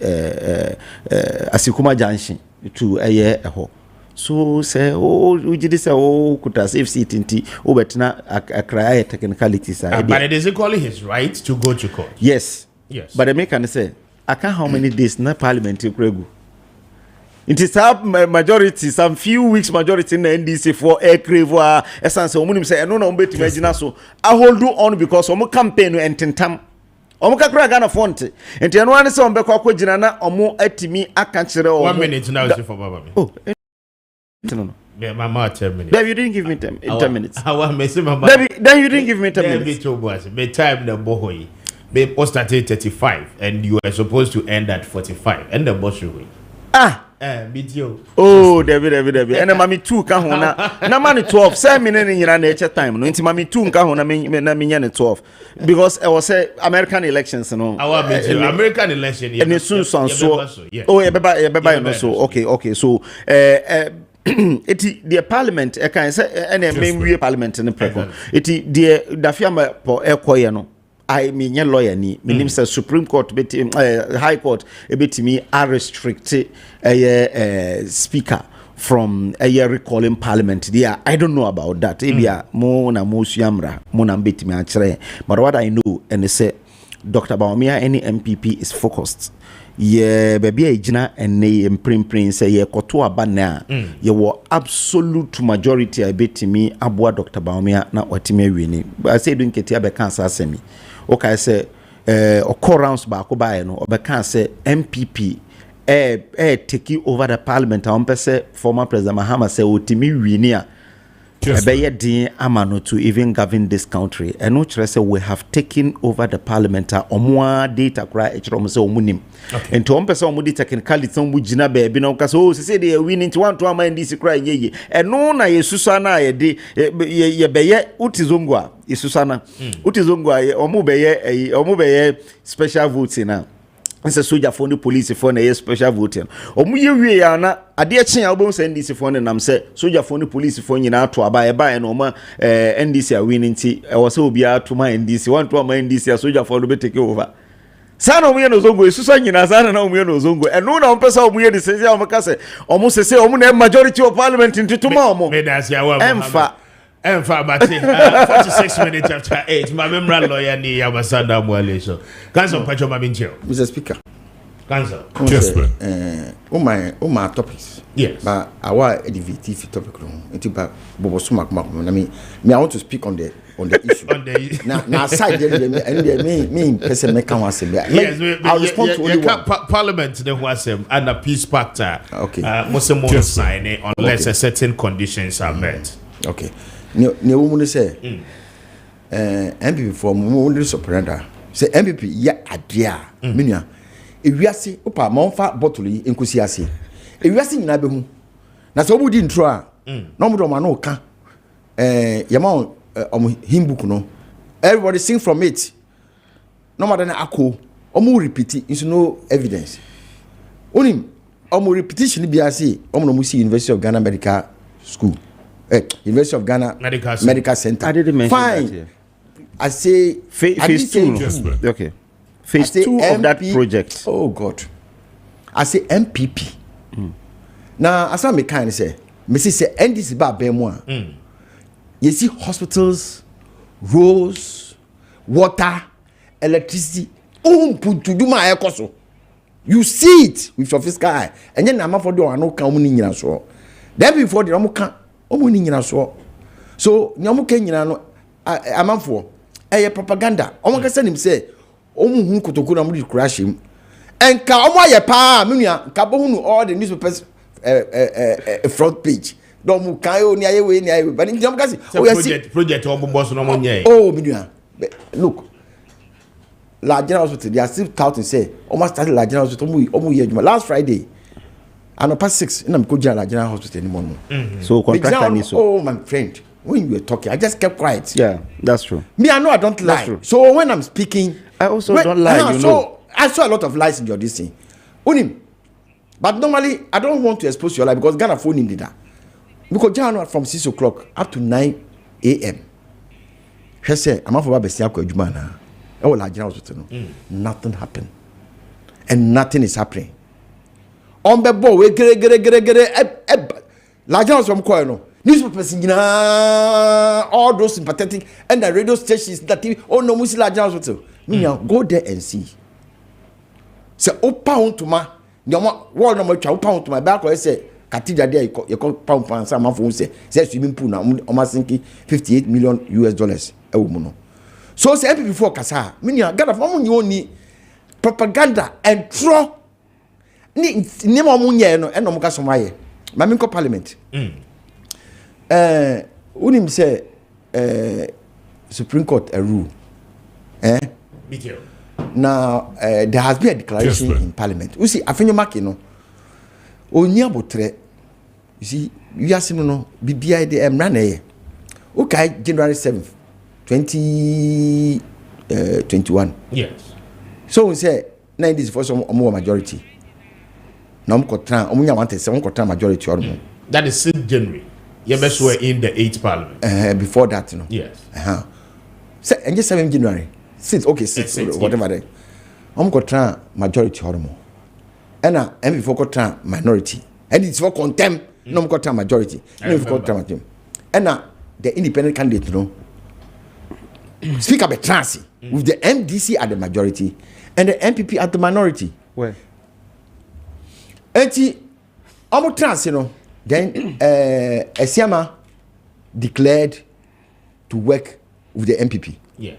Asikuma Junction to a year aho. So say we did say kuta safe seat inti obetna akra technicalities but it is equally his right to go to court. Yes. But the make say I can't how many days na parliament kregu. It is a majority, some few weeks majority in the NDC for a crave essence. Omunim say no bet imagine so. I hold on because omo campaign and tentam. Omo kakra Ghana font. And you know say ombe kwa gyina na omo atimi aka kire o. 1 minute now is for Baba. Oh. No. Yeah, mama 10 minutes. Dave, you didn't give me 10 minutes. I want me say mama. Then you didn't give me 10 minutes. Me time the boy. Me started 35 and you are supposed to end at 45 and the boss way. Oh, David. And mami 2 ka ho na mani 12. Say me na nyina na eche time no. Nti mami 2 ka ho na me nya 12. Because I was say American elections no. American election. And soon so. Oh, e beba no so. Okay. So eti the parliament e kan say ene memwie parliament ne preko. Eti the dafiama po ekoye no. I mean, your lawyer ni meaning say Supreme Court High Court ebetimi are restricted speaker from recalling parliament there. I don't know about that. Ebia mo na mo suamra mo na betimi a kire. But what I know and they say Dr. Bawumia any MPP is focused. Yeah, baby ejina ene mprim say ye koto aba na ye wo absolute majority ebetimi aboa Dr. Bawumia na watimi wini. I say do nketi abeka asemi. Okay, say occur rounds back by no or say MPP taking over the parliament. I say former President Mahama say Otimi Winia din amano to even govern this country. And no say we have taken over the parliament. Omwa data cry echrom say omunim. And to person omudi technicality some wujina baby no cause oh say they are winning to one to ama ndisi cry ye. And no na yesusana ye de ye beye utizongwa yesusana utizongwa omu beye special votes na. It's a soldier for the police for a special voting. Omuye ya na ade chen album say NDC for nam say soldier for the police for nyina to aba and oma NDC are winning ti e wo say obi to my NDC want to my NDC soldier for be take over. Sana omuye no zongo esusa nyina sana na omuye no zongo and no na ompesa omuye de say omaka say omu say omu na majority of parliament ntutuma omu. Me da sia wa. Emfa And for 46 minutes after 8, my member lawyer ni Yamasanda Mwale. So, Council Pacho Mabincho. Mr. Speaker. Council. Kessben. My topics. Yes. But our EDVT topic room. It's about Bobo Sumak. I want to speak on the issue. Now, aside me person make one say. Yes, I'll respond to only one. Parliament the was and a peace factor. Okay. Muslim sign unless a certain conditions are met. Okay. Ne woman say MPP for mo surrender say MPP ya adia menua ewiase opa monfa bottle yi enkosi ase ewiase nyina be hu na so obudi ntro a no mo do ma no ka yama hymn book no everybody sing from it no matter na akọ omo repeat it no evidence onim almost repetition be I see almost University of Ghana Medical School. University of Ghana Medical Center. I didn't mention fine. that here. I say phase 2. Okay. Phase 2 of that project. Oh God. I say MPP. Now, as I kind of say, Mrs. say, and this is about Bemwa. You see hospitals, roads, water, electricity. Put to do my ecoso. You see it with your fiscal eye. And then I'm for doing no count so. Then before the Ramuka, so Yamuka, I'm for a propaganda. Omo send him say, Omu Kotokuna Mudi crash him. And Kawa pa, Munia, Kabonu, all the newspapers front page. Don't Kayo near, but in Jamkasi, project almost no money. Oh, Munia, look. Large General Hospital, they are still touting say, almost started Large General Hospital last Friday. I know past 6, and I'm going to Large General Hospital anymore. So, contract oh, my friend, when you were talking, I just kept quiet. Yeah, that's true. Me, I know I don't lie. So, when I'm speaking, I also don't lie. I saw a lot of lies in your this thing. But normally, I don't want to expose your life because Ghana phone in that. Because Ghana from 6 o'clock up to 9 a.m. She said, I'm not for Bessiako. Oh, Large General Hospital. Nothing happened. And nothing is happening. On the board, we get Large General Hospital. Newspapers, all those sympathetic, and the radio stations that TV. Oh, no, Musi Large General Hospital. Go there and see. So, pound to my, one of my child pound to my back. I say, Cathedral there, you call pound and some of them say, swimming pool now, almost $58 million. A woman. So say before Kasa, meaning Ghana from only propaganda and throw ni munye no eno muka somaye. Mami ko parliament. Unim say Supreme Court a rule. Now there has been a declaration in parliament. You see afenyo make no. Onya botre. You see you are no BBI the emra na ye. Okay, January 7th. 2021. Yes. So we say 90s for some more majority. Now we want majority or more. That is 6th January. You best were in the 8th parliament. Before that, Yes. So and just 7 January. 6, okay, 6, whatever day. Majority or more. And before minority. And it's for contempt. No majority. And the independent candidate, speak about trans with the MDC at the majority and the MPP at the minority. Where? And almost trans, then Esiama declared to work with the MPP. Yeah.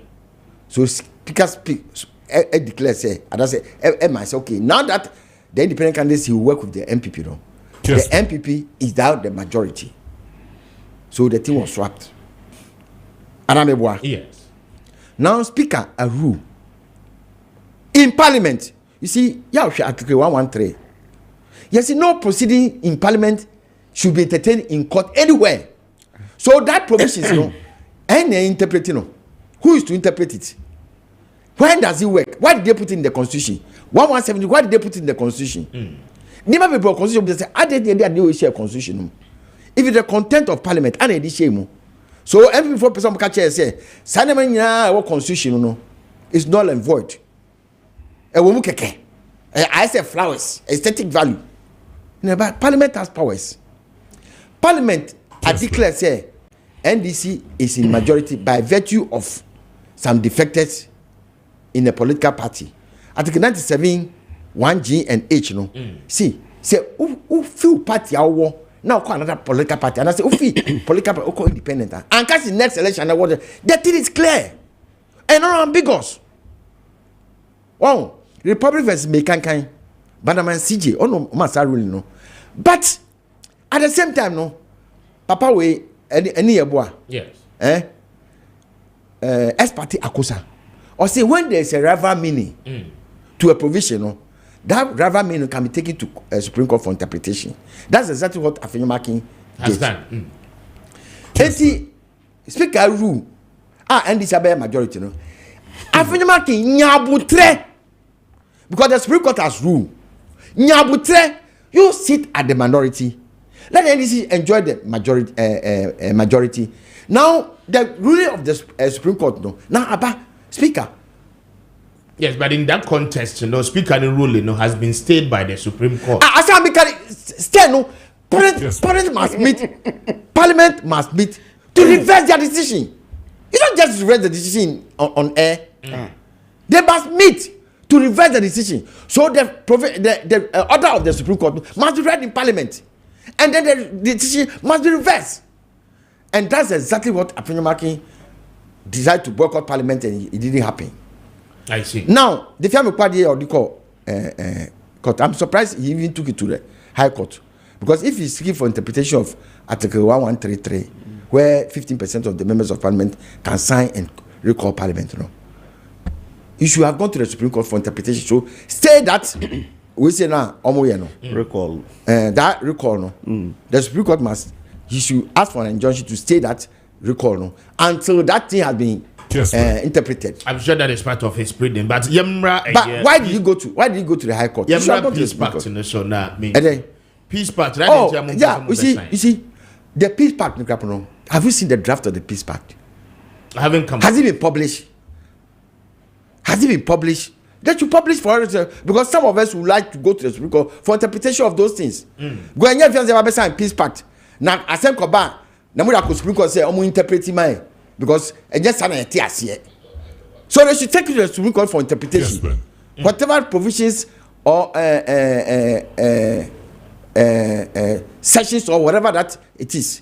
So speaker declared, say, and I say, okay, now that the independent candidates will work with the MPP, the MPP is now the majority. So the thing was swapped. Yes. Now, Speaker, a rule in Parliament. You see, Article 113. You see, no proceeding in Parliament should be entertained in court anywhere. So that provision, any interpreting, who is to interpret it? When does it work? Why did they put it in the Constitution? 117. Why did they put it in the Constitution? Never people Constitution. They say, I didn't share Constitution. If it's the content of Parliament, I didn't share. So every 4% catch say, Sanamania or Constitution no is null and void. I say flowers, aesthetic value. But Parliament has powers. Parliament, I declare say NDC is in majority by virtue of some defectors in the political party. Article 97, 1G and H, See, say who feel party our now call another political party and I say political party independent and cast the next election the thing is clear and not ambiguous. Wow, Republic versus Mekankan, Banaman CJ, no massa ruling no. But at the same time, no, Papa we any boy. Yes. Party Akosa. Or say when there is a rival meaning to a provision, no, that rival meaning can be taken to Supreme Court for interpretation. That's exactly what Afenyo Makin has done. 80 speaker rule. And this is a majority, no. Afenyo Makin nyabutre because the Supreme Court has rule. Nyabutre You sit at the minority. Let the NDC enjoy the majority. Now, the ruling of the Supreme Court, no. Now, Abba, Speaker. Yes, but in that context, Speaker and ruling has been stayed by the Supreme Court. I said, stay, no. Parliament must meet to reverse their decision. You don't just reverse the decision on air. They must meet to reverse the decision. So the order of the Supreme Court must be read in Parliament. And then the decision must be reversed. And that's exactly what Appiah decided to boycott Parliament, and it didn't happen. I see. Now, the Kwame Appiah court, I'm surprised he even took it to the High Court. Because if he's seeking for interpretation of Article 1133, where 15% of the members of Parliament can sign and recall Parliament, you should have gone to the Supreme Court for interpretation. So say that we say now, recall. That recall, the Supreme Court he should ask for an injunction to stay that recall until that thing has been interpreted. I'm sure that is part of his pleading, but why did you go to the High Court? Peace Pact in the show now. Peace Pact. You see, the Peace Pact. Have you seen the draft of the Peace Pact? I haven't come. Has it been published? That you publish for us, because some of us would like to go to the Supreme Court for interpretation of those things. Go and you sign Peace Pact. Now, I said, Koba, the Supreme Court say, I'm interpreting mine because I just signed a TSC. So they should take you to the Supreme Court for interpretation. Whatever provisions or sessions or whatever that it is.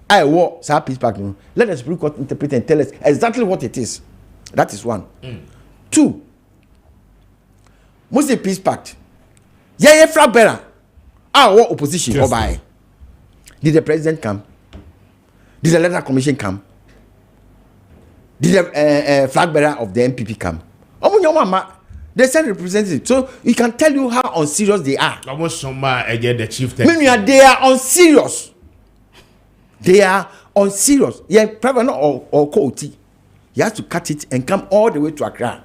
I will say Peace Pact. Let the Supreme Court interpret and tell us exactly what it is. That is one. 2. Muslim Peace Pact. Yeah, flag bearer. Our opposition. Yes. Did the president come? Did the Electoral Commission come? Did the flag bearer of the MPP come? They send representatives, so we can tell you how unserious they are. Almost the chief. They are unserious. They are unserious. Yeah, private or co-ot. You have to cut it and come all the way to Accra.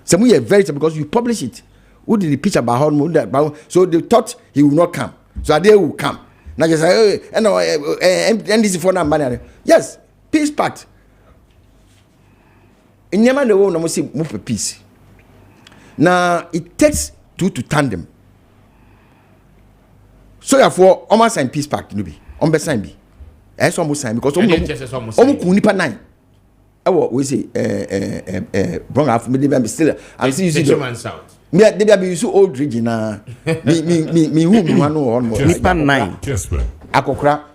Some are very because you publish it. Who did the pitch about how? So they thought he will not come. So they will come. Now you say, NDC for now money. Yes, Peace Pact. In Yemen, they will not see move for peace. Now it takes 2 to tandem. So therefore, almost sign Peace Pact, no be. Sign be. That's almost sign because almost 9. We say wrong half me still. I'm still using me. They be use old region me who one no one more. Nipa 9. Kessben. Akokra.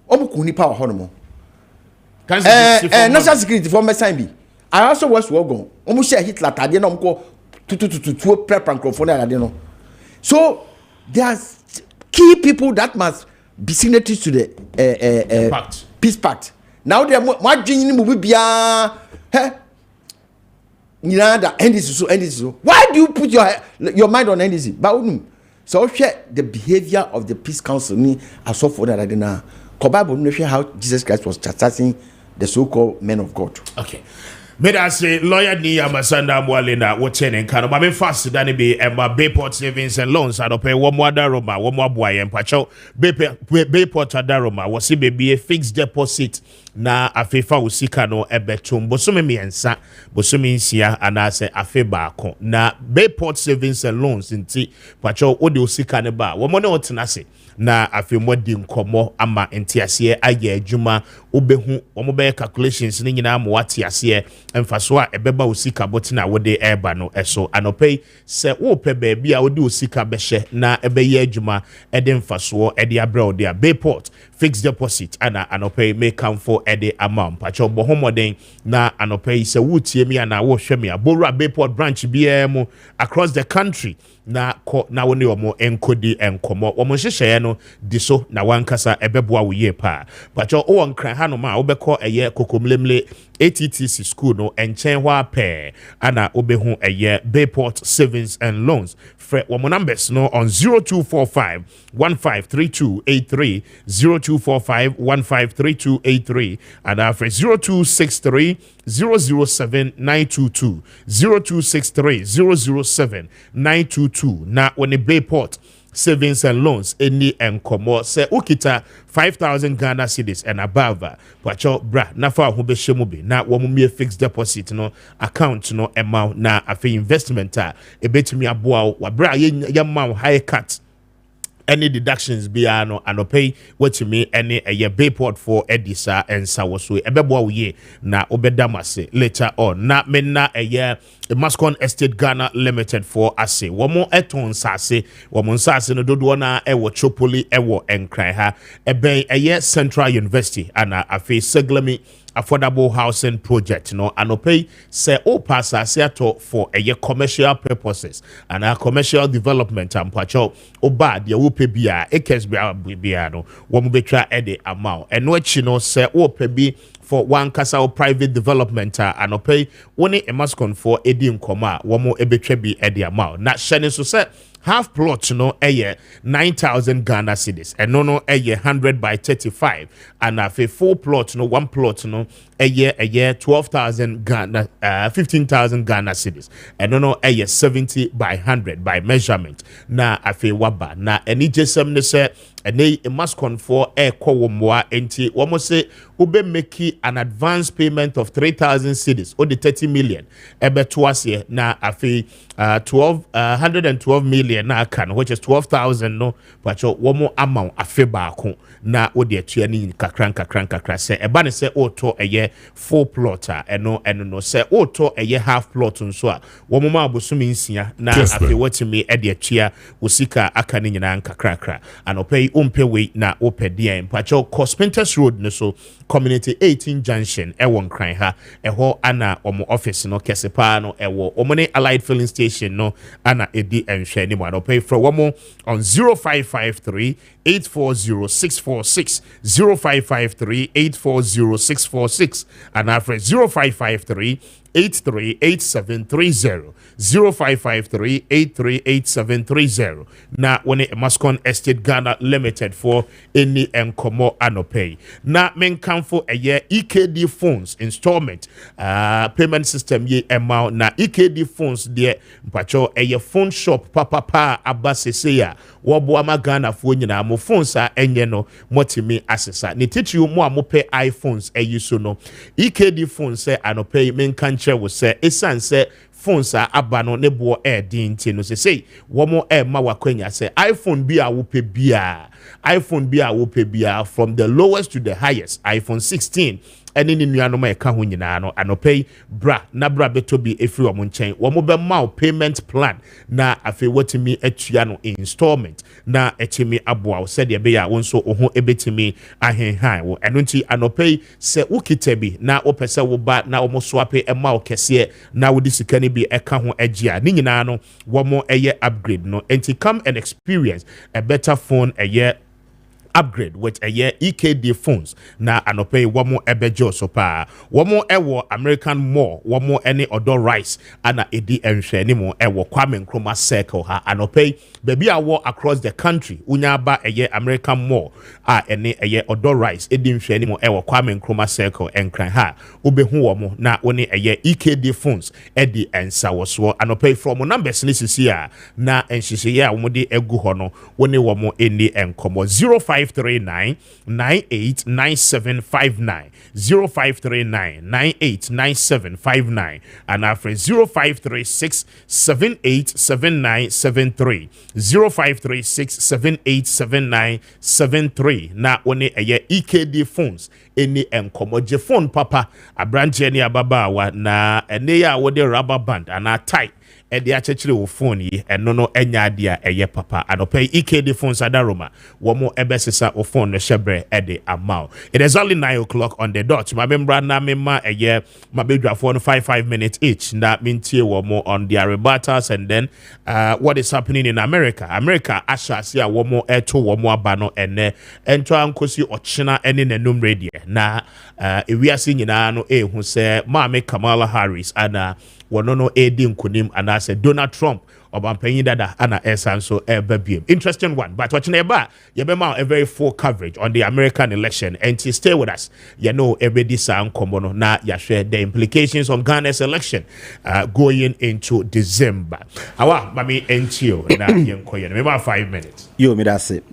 Omu nipa o hono. National security for me sign be. I also was wogon. Omu share Hitler tade na omko to prep microphone ade no. So there's key people that must be signatories to the Peace Pact. Now they are what dreaming will be NDC so. Why do you put your mind on NDC? But so share the behavior of the Peace Council me as so for that I didn't know. Bible no share how Jesus Christ was chastising the so-called men of God. Okay. May I say, lawyer ni Amasanda Mwalina, what's in Kano? I'm fast than be Emma Bayport Savings and Loans. I don't pay one more Daroma, one more boy and Pacho. Bayport Daroma was be a fixed deposit. Na afefa usika no ebetum bosome miensa bosome nsia anase afeba ko na Bayport Savings and Loans nti Pacho ode usika ne ba wo mo ne otenase na afemodi nkomo ama ntiase aye adwuma obehu wo mo be calculations ne nyina mo watiase emfaso a ebeba usika botina wode eba no eso anopei se wo pe ba bia wode usika behye na ebeye adwuma ede mfaso ede abra ode Bayport fixed deposit ana anopei make come for ede amount pacho bohomoden na anopei se wutie mi ana wo hwe mi abora Bayport branch BM across the country na woni omo enkodi enkomo omo hyehye no diso na wankasa ebeboa wo ye pa pacho o wonkran hanoma obekọ eye kokomlemle ATTC school no enchen hwa pe ana obehu eye Bayport Savings and Loans for womo numbers no on 0245 153283 0245 153283 and after 0263 007 922 0263 007 922 na when the Bayport savings and loans any enkomo se ukita 5,000 Ghana cedis and above pacho bra na fa ho be shemu bi na wo mu fixed deposit no account no amount na afi investment a ebetumi aboa wa bra ye ma high cut any deductions bia no anopay watimi any a bayport for edisa and sawoso ebebo ye na obedamase later on na menna a Mascon Estate Ghana Limited for ase womo eton sase womo sase no dodo na ewo chopoli ewo enkran ha eben a Central University ana afi seglemi affordable housing project no anopay say o pass ato for a commercial purposes and a commercial development and pacho oba de wo pe bia Kessben bia no wo mo betwa e de amount eno achi no say o pe bi for one casa private development anopay woni emascon for edi nkoma wo mo ebetwa bi e de amount na shene so say half plot no 9,000 Ghana cedis and no 100 by 35 and a full plot no one plot no 12,000 Ghana 15,000 Ghana cedis and no 70 by 100 by measurement na afi waba na any jesem ne se ene emascon for kowomwa enti womo se ube make an advance payment of 3,000 cedis or the 30 million ebe tuase na afi 112 million na kan which is 12,000 no pacho womo amount afi baako na odi atua ni kakran se eba ne se oto eye full plotter eno no se oto eye half plot nso a womo ma abosumi nsia na afi watimi edi atua osika aka ni nyina kakrakra anopay umpewe na opedien pacho Cospenters Road no so community 18 junction ewon kran ha eho ana omo office no Kessben no ewo omone allied filling station no ana edi enhwe ni mo pay for womo on 0553 840646 0553 840646 and after 0553 838730 0553 838730 na when Mascon Estate Ghana Limited for any enkomo anopay na menkan for a year EKD phones installment payment system ye amount na EKD phones there mpacho a phone shop papa abaseseya wobo ama Ghana fo nyina mo phones a enye no motimi asesa ne titiri mo amope iPhones eyuso no EKD phones say anopay menkan we say esan phones are abano nebo din no say womo ma wakwenya say iPhone bi a wo pe bia iPhone bi a wo pe bia from the lowest to the highest iPhone 16 ene ni nuano ma eka ho nyina no anopay bra na bra beto bi efiri wo nchen womo be ma payment plan na afi watimi atua no installment na etimi aboa said ye be ya wonso oho ebetimi ahenhan wo eno nti anopay se ukitabi na opese wo ba na omo swape ma o kese na wo disikani bi eka ho agia ni nyina no womo eye upgrade no enti come and experience a better phone upgrade with a year EKD phones na anopay wamo ebejo so pa wamo ewo American Mall wamo any other rice ana edi enhwe ni mo ewo Kwame Nkrumah circle ha anopay baby awo across the country unyaba a year American Mall any a year other rice edi enhwe ni mo ewo Kwame Nkrumah circle enkran ha ubehu wamo na oni a year EKD phones edi ensa woso anopay from numbers ni sisi a na enhihye ya wamo de egu ho no woni wamo eni enkomo 0539 989759 0539 989759 and after 0536 787973 0536 787973 na one eye EKD phones any enkomoje phone papa abranche ni ababawa na ene ya wode rubber band and tie edi achechire wo phone yi eno no enya adia eye papa anopay EKD phones adaroma womo ebesesa wo phone no shebre edi amount. It is only 9 o'clock on the dot. My membra na mema eye mabedwa for 5 minutes each na mintie womo on their rebuttals and then what is happening in America ashasi a womo eto womo abano ene ento ankosi ochina ene nenum radio na ewiase nyina no hu se Maame Kamala Harris ana wono no edi nkunim anase Donald Trump Obampenyi dada ana esan so ebabiem. Interesting one. But watching eba, a very full coverage on the American election. And to stay with us, you know every sound komono na ya share the implications on Ghana's election going into December. Awa mami entio na yenkoye. Maybe 5 minutes. Yo, me that's it.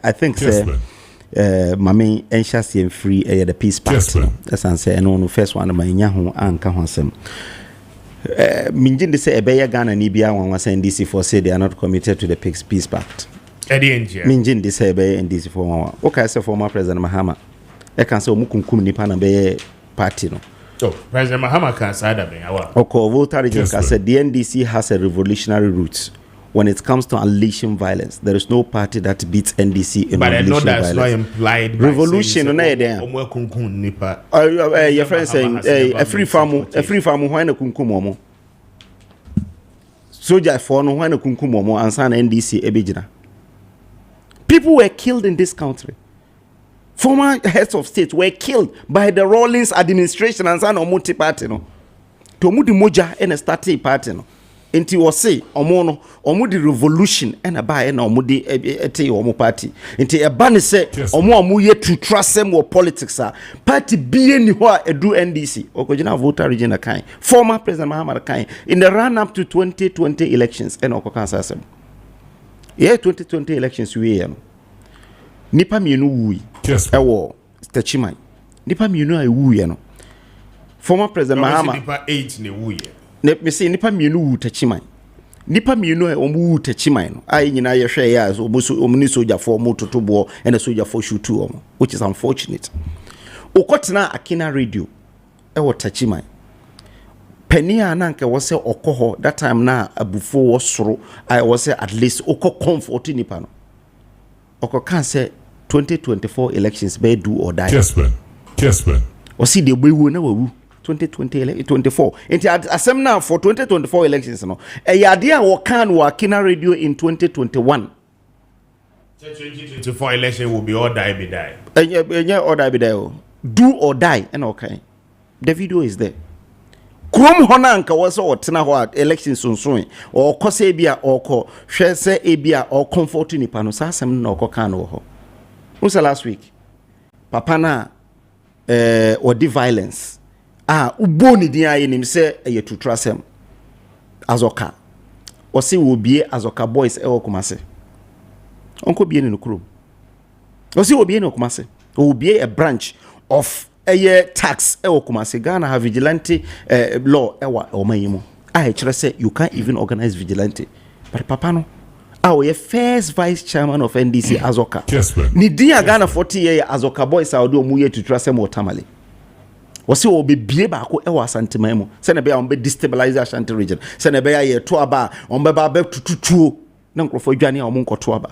I think mami enshas free the peace pact. That's answer and on the first one my nyahu anka honsem. Minjin de say ebeya Ghana ni bia wan was NDC for say they are not committed to the peace pact. Minjin de say ebeya NDC for one. Okay, say former President Mahama. E kan say omukunkum nipa na be party no. So President Mahama can say that be awa. Okay, Volta region said the NDC has a revolutionary roots. When it comes to unleashing violence, there is no party that beats NDC in but unleashing violence. But I know that's not implied. Revolution, no idea. Your friend saying, a free farm, why no kunkumomo? Soldier for no, why no kunkumomo, and son NDC ebijina. People were killed in this country. Former heads of state were killed by the Rawlings administration and son Omuti party no. Tomudi moja and a starting party no. Inti wose omo di revolution and buy and omo di ete omo party inti e ba ne se omo ye to trust them or politics party be ni ho edu NDC okojina voter region kan former President Mahama kan in the run up to 2020 elections and okokansa asem 2020 elections we nipa mienu wui ewo Tachiman nipa mienu ai wui no former President Mahama nipa 8 ne wui me say nipa mienu wu Tachiman nipa mienu e omu wu Tachiman no ai nyina ye hwe ya so omni soldier for mo totobo and a soldier for shoot two which is unfortunate okotena Akina radio e wo Tachiman penia na nke wo se okoho that time na abufo wo soro I was say at least oko comfort nipa no oko kan say 2024 elections be do or die Kessben o see the boy na wawu 2024 and asem now for 2024 elections no e yade a wo kan wo Akina radio in 2021 2024 election will be or die be die or die be die do or die and okay the video is there krom hona anka wo so otena ho elections sonson or kose bia or ko hwe se ebia or comfort ni pa no sa asem na okokan wo ho unsa last week papa na or the violence uboni din aye nim se eye to trust him azoka o se wo bie azoka boys e okumase onko bie ne nokro o se wo bie ne okumase o bie a branch of eye tax e okumase Ghana have vigilante law e wa o mayimo kire say you can't even organize vigilante but papa no we first vice chairman of NDC azoka ni dia Ghana 40 year azoka boys a do mu ye to trust him otamale wose obe bie ba ko e wa santeman mu se na be on be destabilize Ashanti region se na be ya to aba on be ba be tututuo na nkrofo adwane a on nkoto aba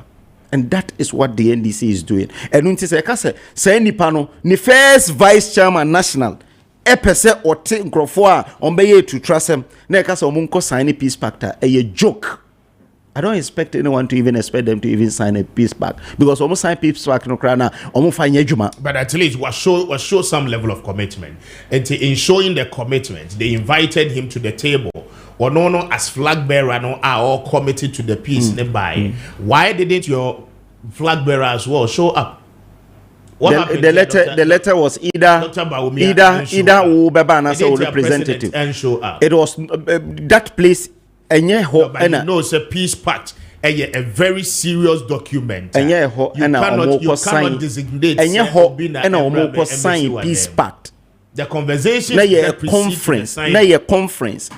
and that is what the NDC is doing enu nti se ka se nipa no ni first vice chairman national e pese ote nkrofo a on be ye to trust him na ka se on nko sign peace pact a joke. I don't expect anyone to even expect them to even sign a peace pact because almost sign peace pact no krana almost find juma. But at least was show some level of commitment, and in showing the commitment, they invited him to the table. Or no, as flag bearer, no, are all committed to the peace nearby. Why didn't your flag bearer as well show up? The letter was either Ubeba or representative and show up. It was that place. No, it's a peace pact. A very serious document. You cannot designate sign peace pact. The conversation conference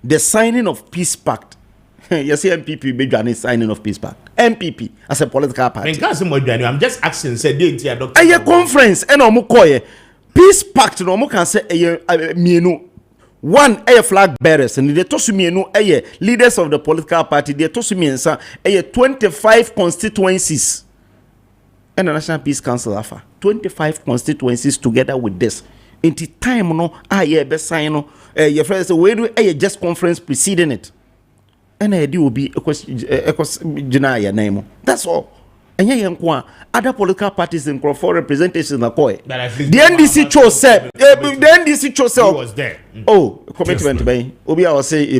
the signing of peace pact. You see MPP be signing of peace pact. MPP as a political party. I'm just asking say conference peace pact no can say one flag bearers and the tosumienu leaders of the political party the tosumiensa 25 constituencies and the National Peace Council afa 25 constituencies together with this in the time no be sign no your friends we do just conference preceding it and I do be a question ya name that's all enye yenkwa other political parties in for representation na koy the NDC chose the NDC chose he was there. Oh, commitment by obi a say they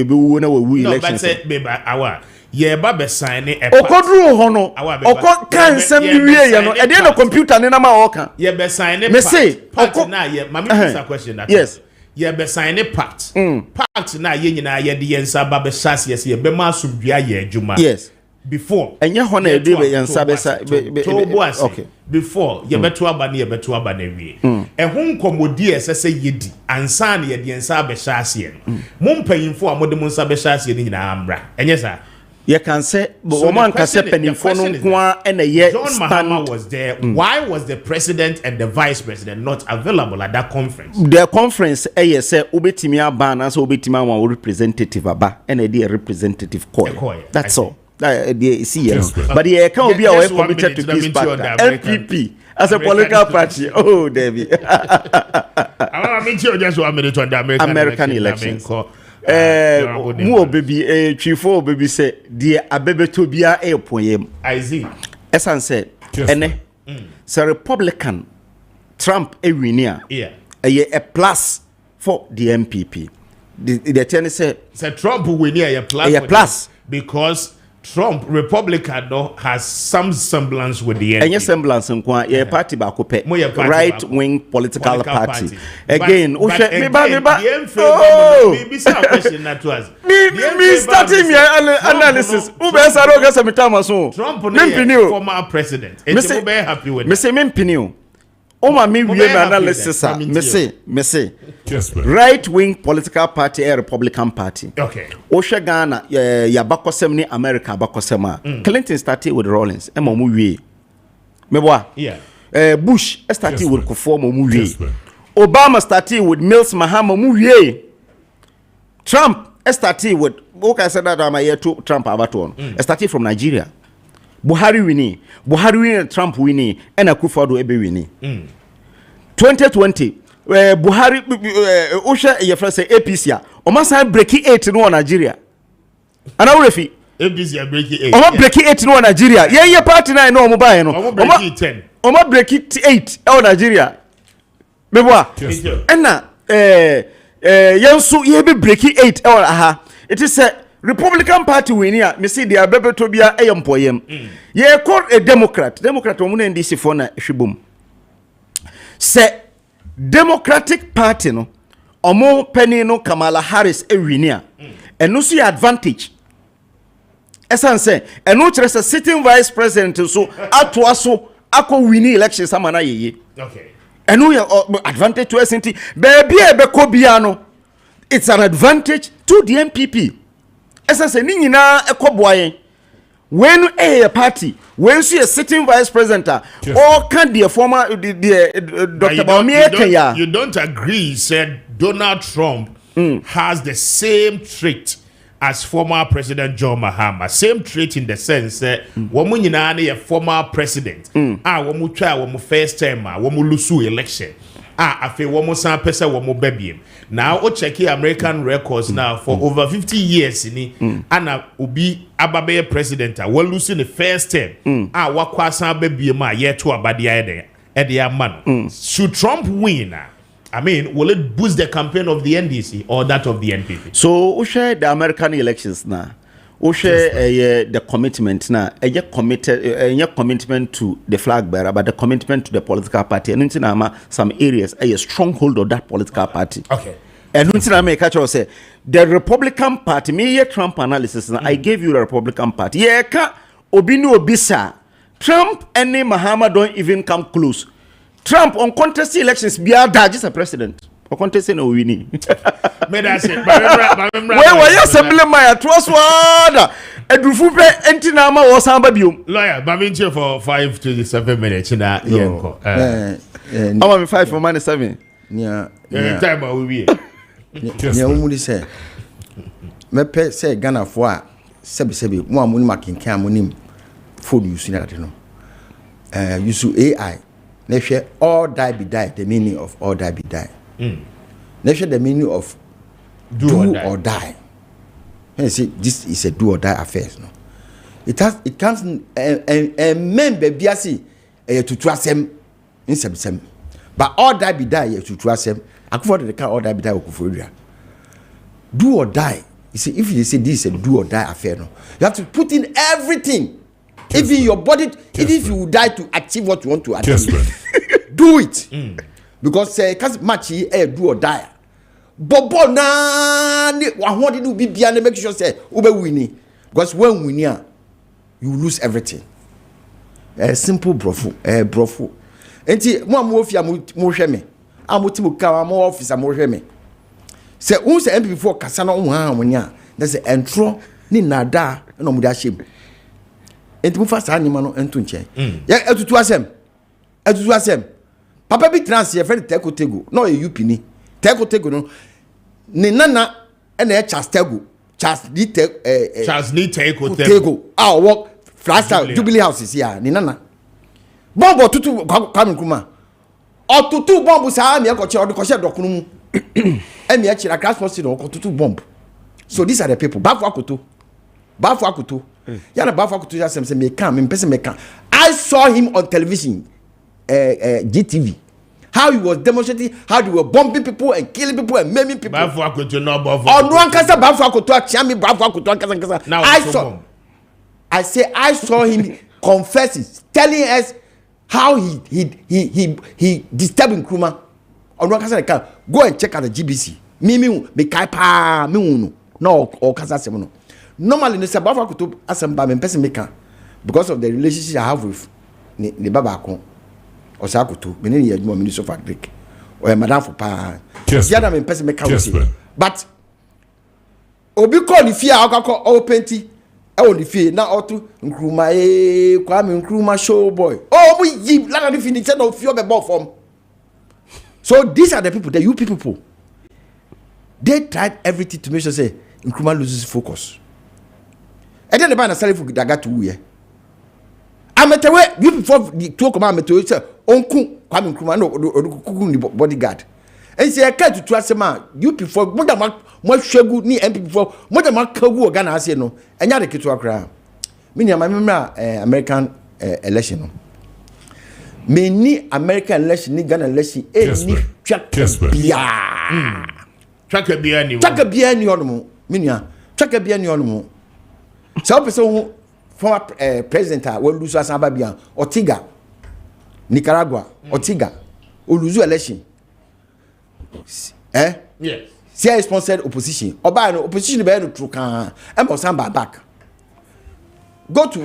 be won we elections no but say be our ye ba be sign a okodru ho no okọ kan sem bi wie ye no e dey no computer ne na ma oka ye be sign a me say part na ye mama ask a question that yes ye be sign a part na ye nyina ye de yensa ba be chase yes ye be ma asubia ye adwuma yes before enye ho na e dey be yensa be sa okay before ye beto aba na wie ho nkomodi esese yedi ansa na ye de yensa be chase ye mo mpanyimfo a mo de mo nsa be chase ye nyina ambra enye sa you can say woman can say penifo no nko a na ye John Mahama was there. Why was the president and the vice president not available at that conference? The conference say obetimi aba na so obetimi wan representative aba and a representative call. That's all. They see but the can be a committed to this party NPP as a political party. Oh David. I mean you just 1 minute on the American elections. Mu baby chifo baby say the abebeto bia e poyem I see esan say ene say Republican Trump e winia a plus for the MPP the ten say Trump winia a plus because Trump Republican no has some semblance with the any semblance nko your party ba ko pe right wing political party again me starting my analysis who be say ro gasa metama so Trump no former president and you be happy with me say me mpini o ma me wie my analysis me say right wing political party a Republican party okay o hwe Ghana ya bakosem ni America bakosem a Clinton started with Rawlings e mo wie me boa Bush started with Kufuor mo wie Obama started with Mills Mahama mo wie Trump started with okay said that am here to Trump abato started from Nigeria Buhari wini Trump wini and Akufo-Addo ebe wini 2020 Buhari Usha ye friend say APC a o ma san break 8 no Nigeria ana urefi APC a break 8 o ma break 8 no Nigeria ye party na no mo buy no o ma break 10 o ma break 8 e Nigeria meboa ena yenso ye be break 8 e aha it is a Republican Party winia me see dia bebeto bia e yempoyem ye call a Democrat o mu na NDC for na hwebom se Democratic Party no omo penny no Kamala Harris e winia eno so your advantage esan say eno kire say sitting vice president so atoa so akọ wini election sama na yeye okay eno your advantage to SNT baby e be ko bia no it's an advantage to the MPP esan say ni nyina ekoboayen when a party when she is sitting vice president or can the former Dr. Bawumia you don't agree said Donald Trump has the same trait as former President John Mahama same trait in the sense that woman nyina na former president womu twa womu first term womu lusu election afi womu san pesa womu babiem now o check American records now for over 50 years ni ana obi ababe president a we lose the first term wakwa san babiem ye to abade e de amano should Trump win I mean, will it boost the campaign of the NDC or that of the NPP? So, we share the American elections now. We share the commitment now. A commitment to the flag bearer, but the commitment to the political party. And in some areas, a stronghold of that political party. Okay. And in catch say the Republican Party. Me Trump analysis. I gave you the Republican Party. Yeah, Obinu Obisa. Trump and Mahama don't even come close. Trump on contested elections be a just a president. Or contesting no winning. Me that's it. Where were you assembly my trust word? Edufupe entinama was ambabium. Lawyer, Baminche for 5 to 7 minutes in that yenko. I'm 5 for minus 7. Yeah. Time will be. Yeah, umudi say. Me pe say Ghana for sebi mo amuni makinkan amunim food use na that no. Use AI. Nehwe all die be die, the meaning of all die be die. Nehwe the meaning of do or die. You see, this is a do or die affair, no. It comes and men baby asi to trasem in sem. But all that be die to trasem. Akufo de can all that be die okufo. Do or die. You see, if you say this is a do or die affair, no, you have to put in everything. Even your body, even if you die to achieve what you want to achieve, do it. Because because match do or die. Bobo na what do be behind make sure say ube winning. Because when winning, you lose everything. Simple brofo. Enti mo amofia mo hwe me. Amotimu ka mo officer mo hwe me. Say who say MP4 kasa no ho amonya. Na say entro ni nada na mo da shem. Enti mo fa sa anima no ento nche. Ya etutu asem. Papa bi trans ye friend Teko Tego. No e UP ni. Teko Tego no. Ni nana na Charles Tego. Charles ni Teko Tego. Ah work Flasta Jubilee House is here. Ni nana. Bombo tutu Kwame Nkrumah. O tutu bomb sa me ko che o ko she dokunu mu. Emi e chira class force no ko tutu bomb. So these are the people. Bafu akoto. Ya na bafu akoto ya say me can, me person me can. I saw him on television. GTV. How he was demonstrating how they were bombing people and killing people and maiming people. Bafu akoto no bafu. Onu ankasa bafu akoto achami bafu akoto ankasa. I saw him confessing, telling us how he disturbed Nkrumah. Onu ankasa can go and check out the GBC. Me kai pa me unu no or kasa sem no. Normally no say bafu akoto asamba me person make because of the relationship I have with ne baba akon. Osakuto, many years more minister of fabric or madam for pa. Yada me person make but obi call the fear alcohol or plenty. I want the fear now to Nkrumah Kwame Nkrumah show boy. Oh, we give like the finish no fear be ball form. So these are the people, the UP people. They tried everything to make sure say Nkrumah loses focus. And then the ban salary for that got to we. Ametewe you before the two command ametewe say onku Kwame Nkrumah no kuku ni bodyguard. And say I can't to trust ma you before mo da mo hwegu ni MP before mo da ma kagu Ghana ase no enya de keto akra. Me ni amemra American election no. Me ni American election ni Ghana election ni Kessben. Twaka bia ni ono me ni twaka bia ni ono. So person former president will lose as Ababian Ortega, Nicaragua, Ortega, will lose election. Yes. CIA sponsored opposition. Oba no opposition be no trukan. Em osamba back. Go to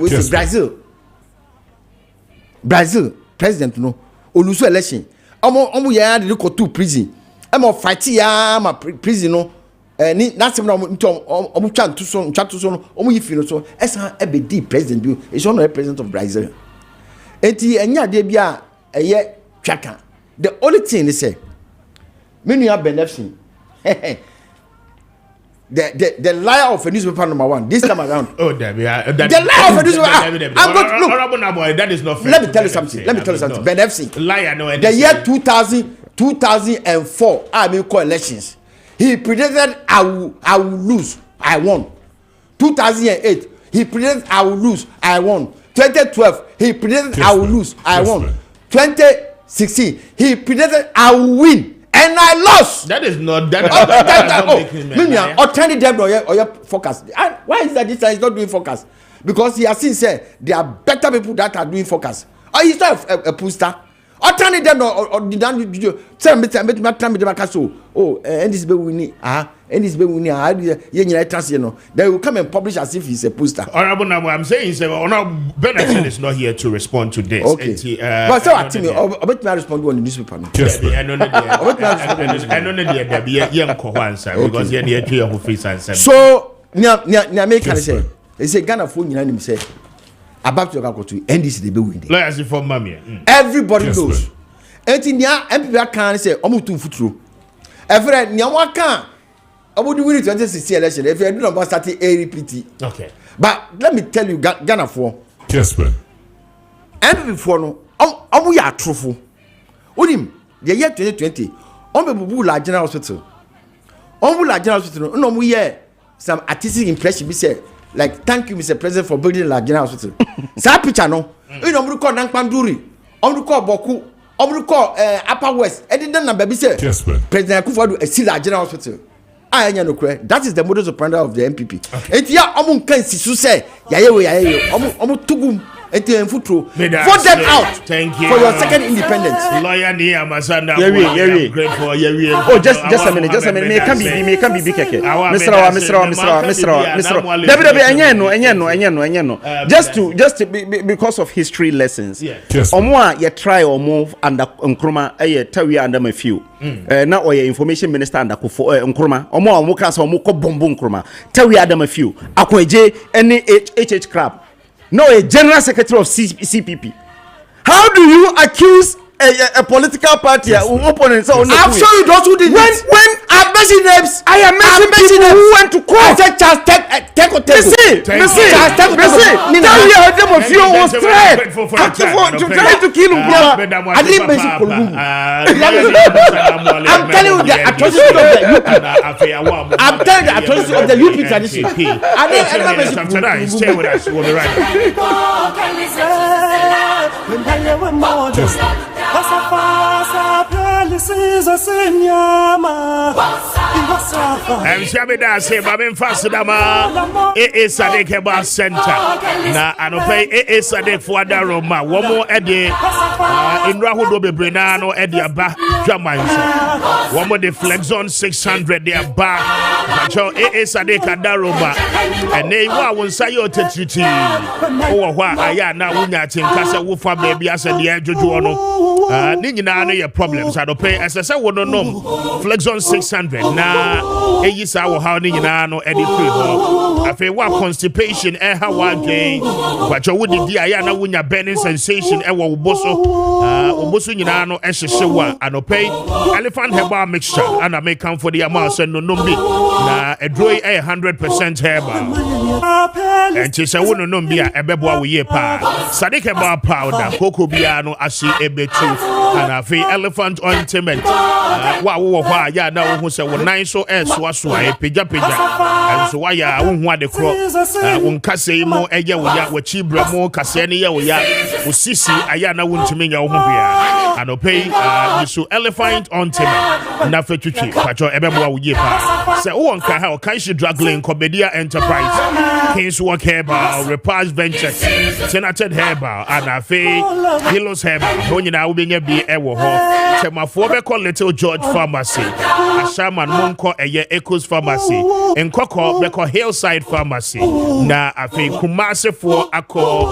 Brazil president no will lose election. Omo ya de ko to prison. Em fight ya ma prison no. Ni nasim na omu twa so no omu yifi no so esa ebedi president bi is one president of Brazil enti enya de bia eye twaka. The only thing is say menu ya benefit the liar of a newspaper number one this time around. Oh the liar of a newspaper I'm going to look that is not fair. Let me tell you something benefit liar no the year 2004 I mean call elections. He predicted I will lose. I won. 2008, he predicted I will lose. I won. 2012, he predicted I will lose. I won. 2016, he predicted I will win. And I lost. That is not that. Alternative or your focus. Why is that this time he's not doing focus? Because he has seen said there are better people that are doing focus. Oh, he's not a poster. Alternate them or the done tell me so and this be winning and this be winning they will come and publish as if he's a poster. Honorable Nabo, I'm saying Benedict is not here to respond to this. Okay. But so at me about me respond on the newspaper. I know there be young answer because you need to who face answer. So nya make can say they say Ghana phone nyina nim say about to go to NDC they be winning. Like as for mommy. Everybody knows. Enti nia MPP can say omutu futuro. Every nia wa kan omudu win 2016 election if you do not start ARPT. Okay. But let me tell you Ghana for. Kessben. MPP for no omu ya atrofo. Onim the year 2020 on be bubu la general hospital. On bu la general hospital no omu ye some artistic impression be say like thank you Mr. President for building the general hospital. Sa picture no. You know call Nankpanduri, call Boku, call Upper West. E didn't na baby say President Akufo-Addo see the general hospital. That is the modus operandi of the MPP. And here, omu can sisu say, omu tugum. Vote them out. Thank you for your second independence. Lawyer Nia Masanda. Oh, just a minute. Me can be keke. Mr. Just because of history lessons. Omwa ye try or move under Nkrumah tawi under my few. Now or information minister under Nkrumah. Omo kasa omo ko bombo Nkrumah. Tawi under my few. Akweje any HH crab. No, a general secretary of CPP. How do you accuse a political party opponent? I'm sure you don't do this. When I'm mentioning names, I am mentioning people who went to court. I said Charles Tell you how them of you was tried to try to kill him. I didn't mention Kolugu. I'm telling you the atrocity of the UP. I'm telling you the atrocity of the UP tradition. I didn't mention tonight. Stay with us. We'll be right I'm Shabida say Babin Fasidama Sadek Bar Center. Na anope Sadek Fuada Roma. One more Eddie in Rahudo Brenano Eddie Aba Jamanso. One more the Flexon 600 there bar. Pacho Sadek Adaroma. And they won't say your tetiti. Oh, why I now Wunya Tinkasa Wufa baby as a dear Jojo. Nina know your problems. I don't pay as I said, what no nom Flexon 600 na eyisa wo how ni nyina no edi free ho afi wa constipation how again but you would di aya na wunya burning sensation wo oboso nyina no ehhehye wa anopay elephant herbal mixture and I make come for the amount so no nombi na edroi 100% herbal and chisa wo no nombi a ebeboa wo ye pa Sadik herbal powder cocoa bia no ashi ebetu and afi elephant ointment wa wo ho aya na wo se wo nan so so e peja and so why ya wo ho ade kro wo nkase mo eye wo ya wo chibra mo kase ne ye wo ya wo sisi aya na wo ntimi nya wo ho bia anopay so elephant ointment na fetwitwi pacho ebeboa wo ye pa se wo nka ha o kan shi draggling Kobedia Enterprise Kings Work Herbal Repage Ventures Senated Herbal and afi Hilos Herbal ho nyina wo benya bi e wo ho temafo be call Little George Pharmacy Ashaman Monko eye Echoes Pharmacy Nkoko be call Hillside Pharmacy na afi Kumase for ako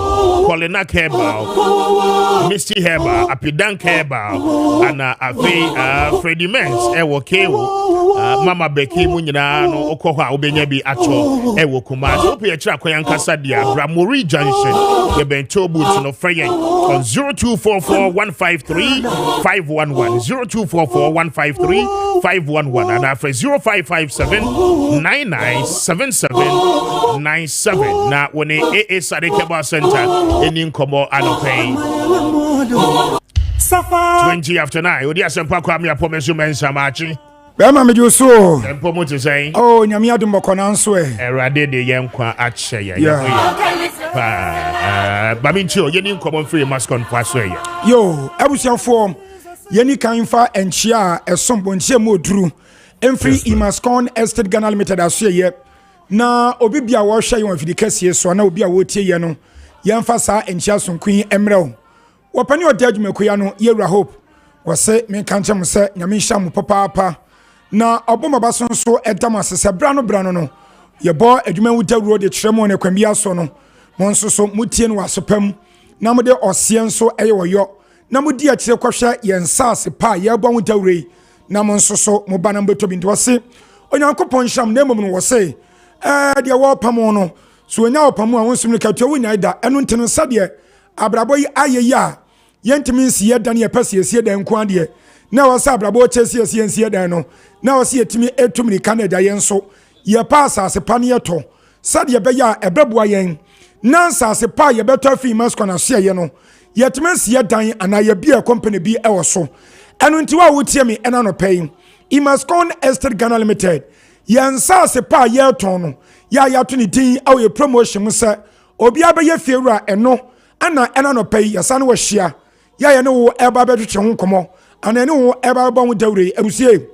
Kolena Herbal Misty Herbal Apidank Herbal and afi Freddy Mens e wo kewo Mama Becky mu nyina no okoho a obenya bi acho e wo Kumase ope akira kwan kasa dia Bramori Junction ye bento boot no freyen on 0244 511 0244 and after 0557-997797 na when AA Sadek Bar Center in Nkomo Anopay 20 after 9 odi asempa Kwame Appiah Mensa Maakye Bema meju so empo mo to say oh nyame adom bokona nso erade de yenkwa ache ya ba minchi ye ni Nkomo free mascon faso ya yo abusiafo yeni kanfa enchia esombo nchia moduru emfree Imascon Estate Ghana Limited aso ye na obi bia wo hwe yon afidi kase so na obi a wo tie ye no yemfa sa enchia sonkun emrew wo pani odadwumakuya no yewura hope wo se me kanchem se nyame hia mo papa na oboma so edam asese brano no yebo adwuma wudawuro de kyeremo ne kwambia so no mo nso so mutie no wasopam na mo de ose nso eye woyo na mo di akire kwhwe yensase pa yebo wudawure na mo nso so mo ba na mbeto bi ndwose onyankopon hyam na emom no wose de wo pam no so onya opam a wonsum no katwa wonya ida eno nteno sade abrabo yi ayeyi a yentimi nsiye dan ye pese esie dan nko ade na wasa abrabo chesi esie dan no na wasi etimi etumni Canada yenso ye pass asepa ne yeto sade be ya ebreboa yen na asepa ye beto fi Imascon aso ye no yetimi nsiye dan ana ye bia company bi e wo so eno nti wa wotie me ena no pay Imascon Estate Ghana Limited yensa asepa ye to no ya to ne din awo ye promotion mu se obi abeye fiewura eno ana no pay yasa no hwehia ya ne wo eba betwetwe ho komo ana ne wo eba ba ho dawre abusie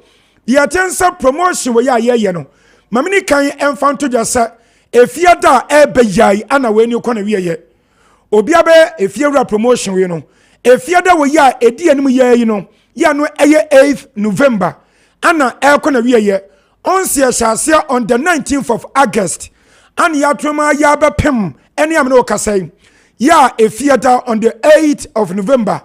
ya tensa promotion we ya ye no mamini kan emfanto jasa efiada ebeyai ana we ni ko na wiye obi abe efiewura promotion we no efiada we ya edi anim ye yi no ya no eye 8th November ana ko na wiye on se shasia on the 19th of August and ya trema ya bepem ene am no kasai ya efiada on the 8th of November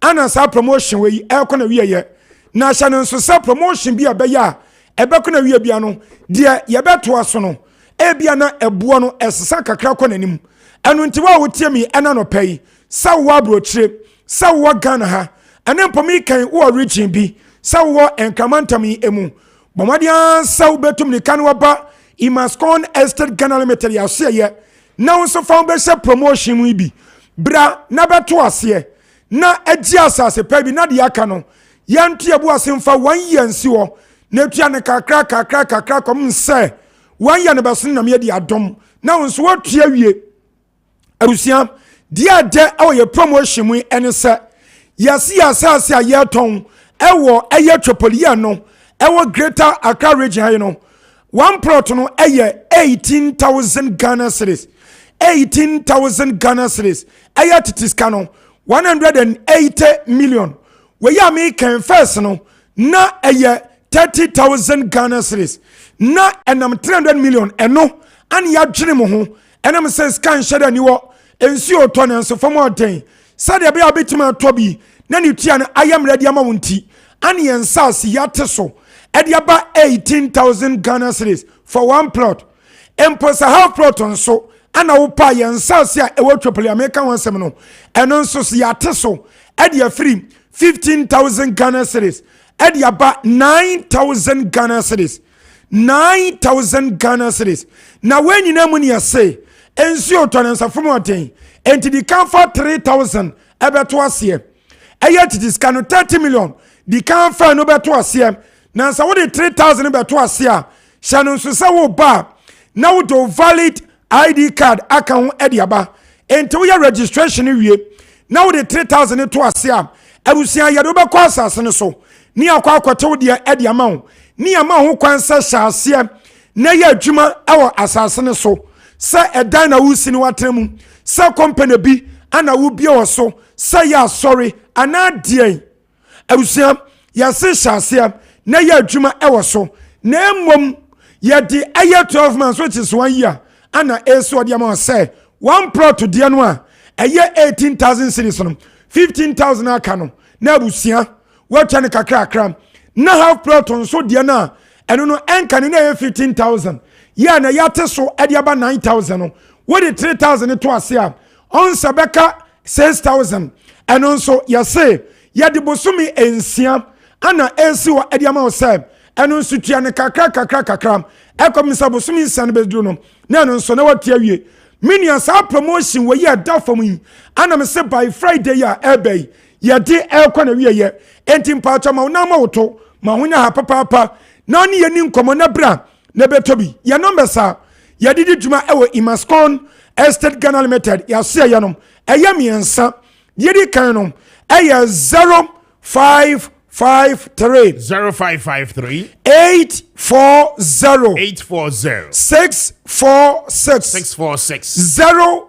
ana sa promotion we ko na wiye na sha no so sa promotion bi abeya ebe ko na wiye bia no de ye beto aso no e bia na ebo no esesa kakra ko nanim enu nti wa wotie mi ena no pay sa wo abrochire sa wo Ghana ha ene mpomi kan wo region bi sa wo enkamantam emu bomadian sa wo betum ni kan waba Imascon Estate Ghana Limited ya so ye na so fa be se promotion mu bi bra na beto ase na agi asase pa bi na de aka no yantu ebu asemfa 1 year nsi wo na tua ne kakra kom se 1 year ne beso na me di adom na nso watua wie arusia dia de awo ye promotion mu ene se yasi asase a ye ton ewo eye Tripolia no ewo Greater Accra region no one plot no eye 18,000 Ghana cedis 18,000 Ghana cedis eye titiska no 180 million we ya me kan first no na eye 30,000 Ghana cedis na enam 300 million eno an ya dwene mo ho enam se scan shada ni wo ensi oto na enso fam oden sade be abetima to bi na ni tua na ayam ready ama wonti an yensas ya teso ediaba 18,000 Ghana cedis for one plot emposa half plot on so ana wo pa yensas ya ewo Tripolia American one sem no eno nso ya teso edia free 15,000 Ghana cedis ediaba 9,000 Ghana cedis 9,000 Ghana cedis na when you know money say ensi otonensa from oten enti di kan for 3,000 ebeto ase eyet discount no 30 million di kan for no beto ase na sa wo de 3,000 beto ase a shanu so se wo ba na wo do valid ID card aka ho ediaba enti wo ya registration wie na wo de 3,000 to ase a abusia ya do be kwa asase no so ni akwa akote wo de ediama ho ni ama ho kwansa hyase na ya adwuma awo asase no so sa edan na wusi ni watremu sa company bi ana wo bia wo so sa ya sorry ana die abusia ya se hyase na ya adwuma ewo so na emom ya di aye 12 months which is 1 year ana eso de am say one plot to die no a eye 18,000 cedis no 15,000 aka no na abusia wo twa ne kakra na half plot on so dia na eno no enka ne na 15,000 ya na yate so ediaba 9,000 no what the 3,000 to asia on sabeka 6,000 eno so ya say ya de bosumi ensia ana esi wo ediama o say eno so tua ne kakra ekomisa bosumi nsan bedru no na eno so na watia wie minia sa promotion we ya da fam yi ana me say by Friday ya ebey ya de ekwa na wie ye enti mpacha ma na ma woto ma hunya ha papa na oni yeni nkomo na bra na betobi ya number sa ya didi djuma ewo Imascon Estate Ghana Limited ya se ya nom eya miensa yedi kan nom eya 0553 840 646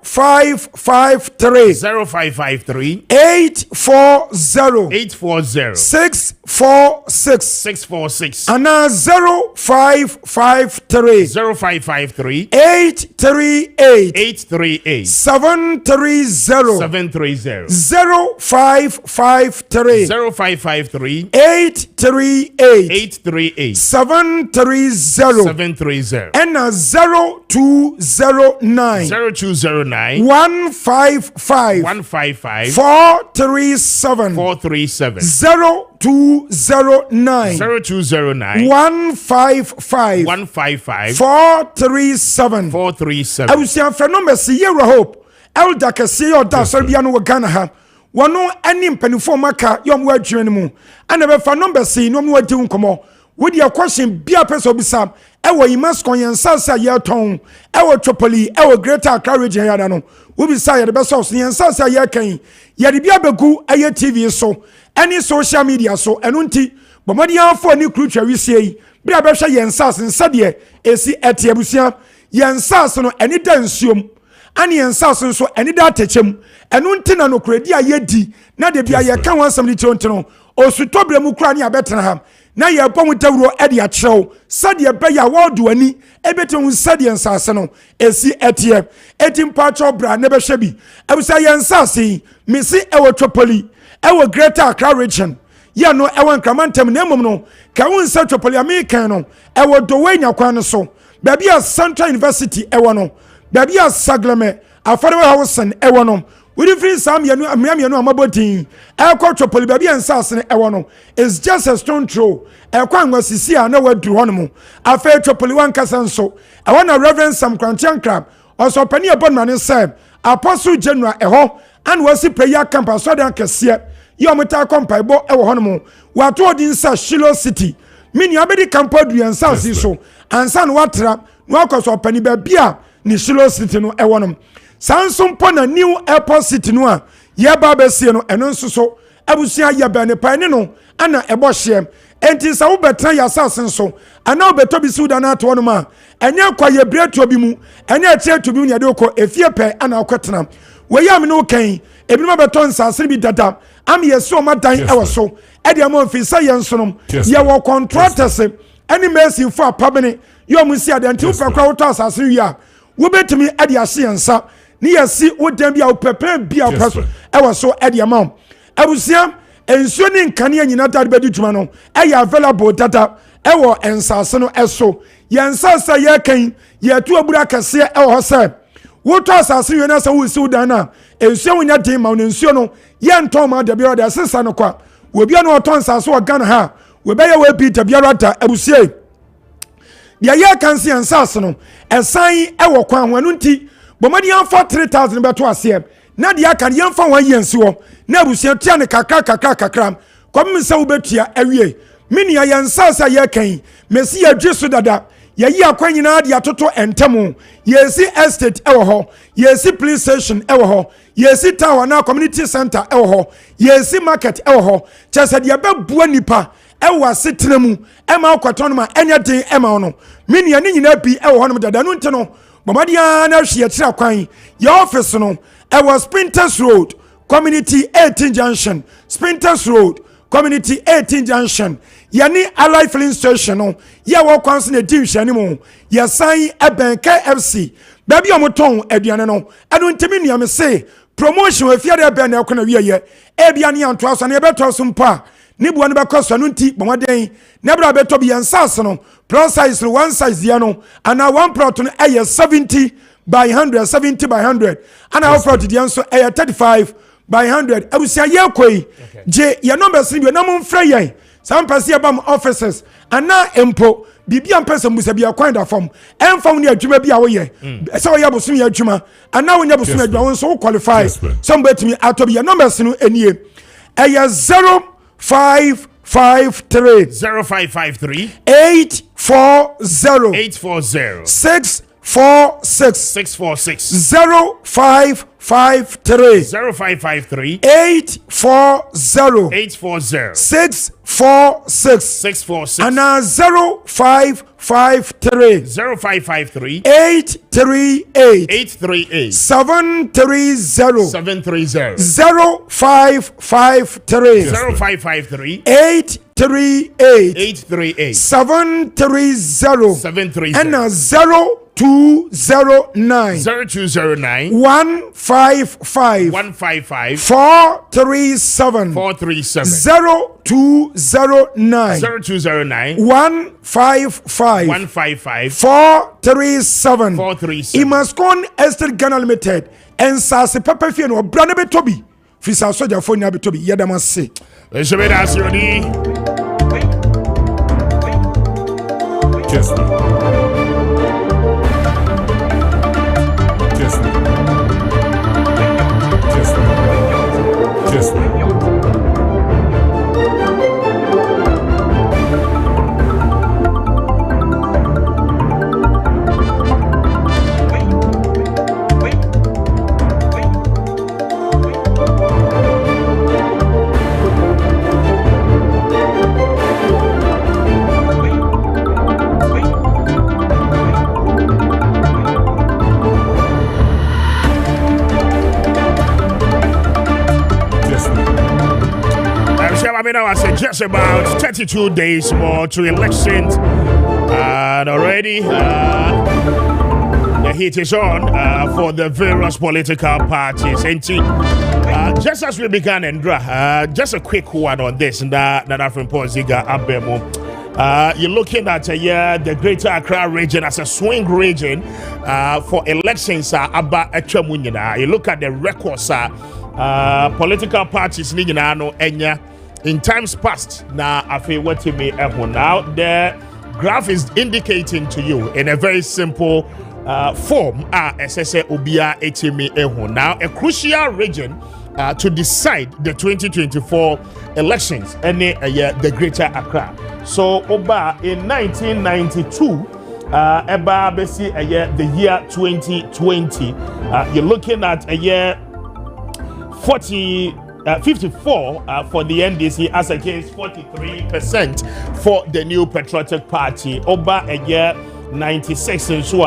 0553 840 646 ana 0553 838 730 0553 838 730 and 0209 155 437 0209 155 437 abusia phenomenon see you hope elder kase yo da so bia no Ghana ha wono ani mpanifo maka yom wadwene mu ana be fa number see no mu wadi nkomo with your question be a person bisa ewo imascon yensasa yeton ewo Tripoli ewo Greater Accra region ya no we bisa ye the best of yensasa ye kan ye de bia begu eye TV so any social media so enunti bomadi anfo ni krucha wisie bia be hwe yensasa nsade esi etiabusia yensasa no eni da nsuom ani yensasa nso eni da tachem enunti na no kredi ayedi na de bia ye kan wansam ni tiontono osutobre mu kura ni abetena ha na ye pon tawuro e de akyerɛw sade be ya wodu ani ebetu sade ensase no esi etie etimpa bra ne be hwe bi abusa yensase misi ewo Tripoli ewo Greater Accra region ye no ewo nkramantem na emom no ka won sa Tripoli American no ewo dowe nyakwan no so baby a Central University ewo no baby a Sagleme Afarawe House ewo no we free some yanu amiamianu amabodin ekwa Tripoli baby ensase ne ewo no is just a stone throw ekwa nwasisi a na waduru hono afa Tripoli wan kasanso ewo na Reverend Sam Krantian Crab also pani abonma ne say Apostle General eho and wasi prayer camp so dan kese yo meta kompai bo ewo hono wato odin sa Shiloh City mini abedi camp adu ensase so ansa no watra no akoso pani baby a ni Shiloh City no ewo no Samsung pona new airport city no a ye ba be sie no eno nso so abusia ye ba ne pan no ana ebo hye enti sa wo betra ya sasen so ana obeto bi suda na to no ma enye kwa ye breto bi mu enye eche to bi ne de ko efie pe ana okotena we yam no kan ebi no beto nsase bi dada am ye so madan ewo so e de am fi sa ye nsonom ye wo contractors any mercy for pabene yo mu si ade nti wo fa kwa wo to asase wi a wo betumi ade ase yensa ni yasi wodam bia opepe bia paso ewo so e de amam abusia ensuo ni nkane anyina dade bedi dwuma no e available data ewo ensase no eso yensasa ye kan ye tu abura kase ewo ho se wo to asase wi na se wo si udan na ensuo wonya den ma no ensuo no ye nton ma da bia da sesa no kwa wo bia no to nsase wo Ghana ha wo be ye we bi da bia rata abusia ya ye kan se ensase no esan ewo kwan ho nti bomadi an for 3000 beto ase na dia kan yan fa wan yensi wo na abusia tia ne kakra kom se wo betua awie mini ya yansasa ye kan mesi ya dweso dada ya yi akwanyina dia toto entemu yesi estate ewo ho yesi police station ewo ho yesi tower na community center ewo ho yesi market ewo ho chese dia bebua nipa ewo asetenemu ema akwaton ma anything ema no mini ya ni nyina bi ewo ho no dada no ntino Bomadia na hye kira kwan your office no I was Sprinters Road Community 18 Junction Sprinters Road Community 18 Junction yani Ally Filling Station no ye wo kwanso na diwhane mu ye san eben KFC baby omoton aduane no anu ntimi nua me say promotion we fiade eben na ekona wiye ebia ne anto aso na ye beto so mpa ni buwa no bekoso anu nti bomaden na bra beto bi yansase no plus size no one size dia no ana one plot no 70 by 100 70 by 100 ana one plot dia so 35 by 100 abusia ye koi je ye numbers ni na mo mfra yen some person abam offices ana empo bibia mpesa musa bia kwan da form enfam ni adwuma bia wo ye se wo ye bosun ye adwuma ana wo nya bosun adwuma won so qualify some betimi atobi ye numbers no enie 0553 840 646 0553 840 646 and 0553 838 730 0553 838 730 and 0209 155 437 0209 155 437 Imascon Estate Ghana Limited and Sase Papa Fien or Brand Betobi Fisa Soja Phone Betobi Yadamase. Kwame, now I said just about 32 days more to elections. And already the heat is on for the various political parties. And just as we began, Andra, just a quick one on this. You're looking at the Greater Accra region as a swing region for elections. You look at the records, political parties in times past. Now, the graph is indicating to you in a very simple form. Now, a crucial region to decide the 2024 elections the Greater Accra. So Oba in 1992 the year 2020 you're looking at a year 54 for the NDC as against 43% for the New Patriotic Party. Oba a year 96 and so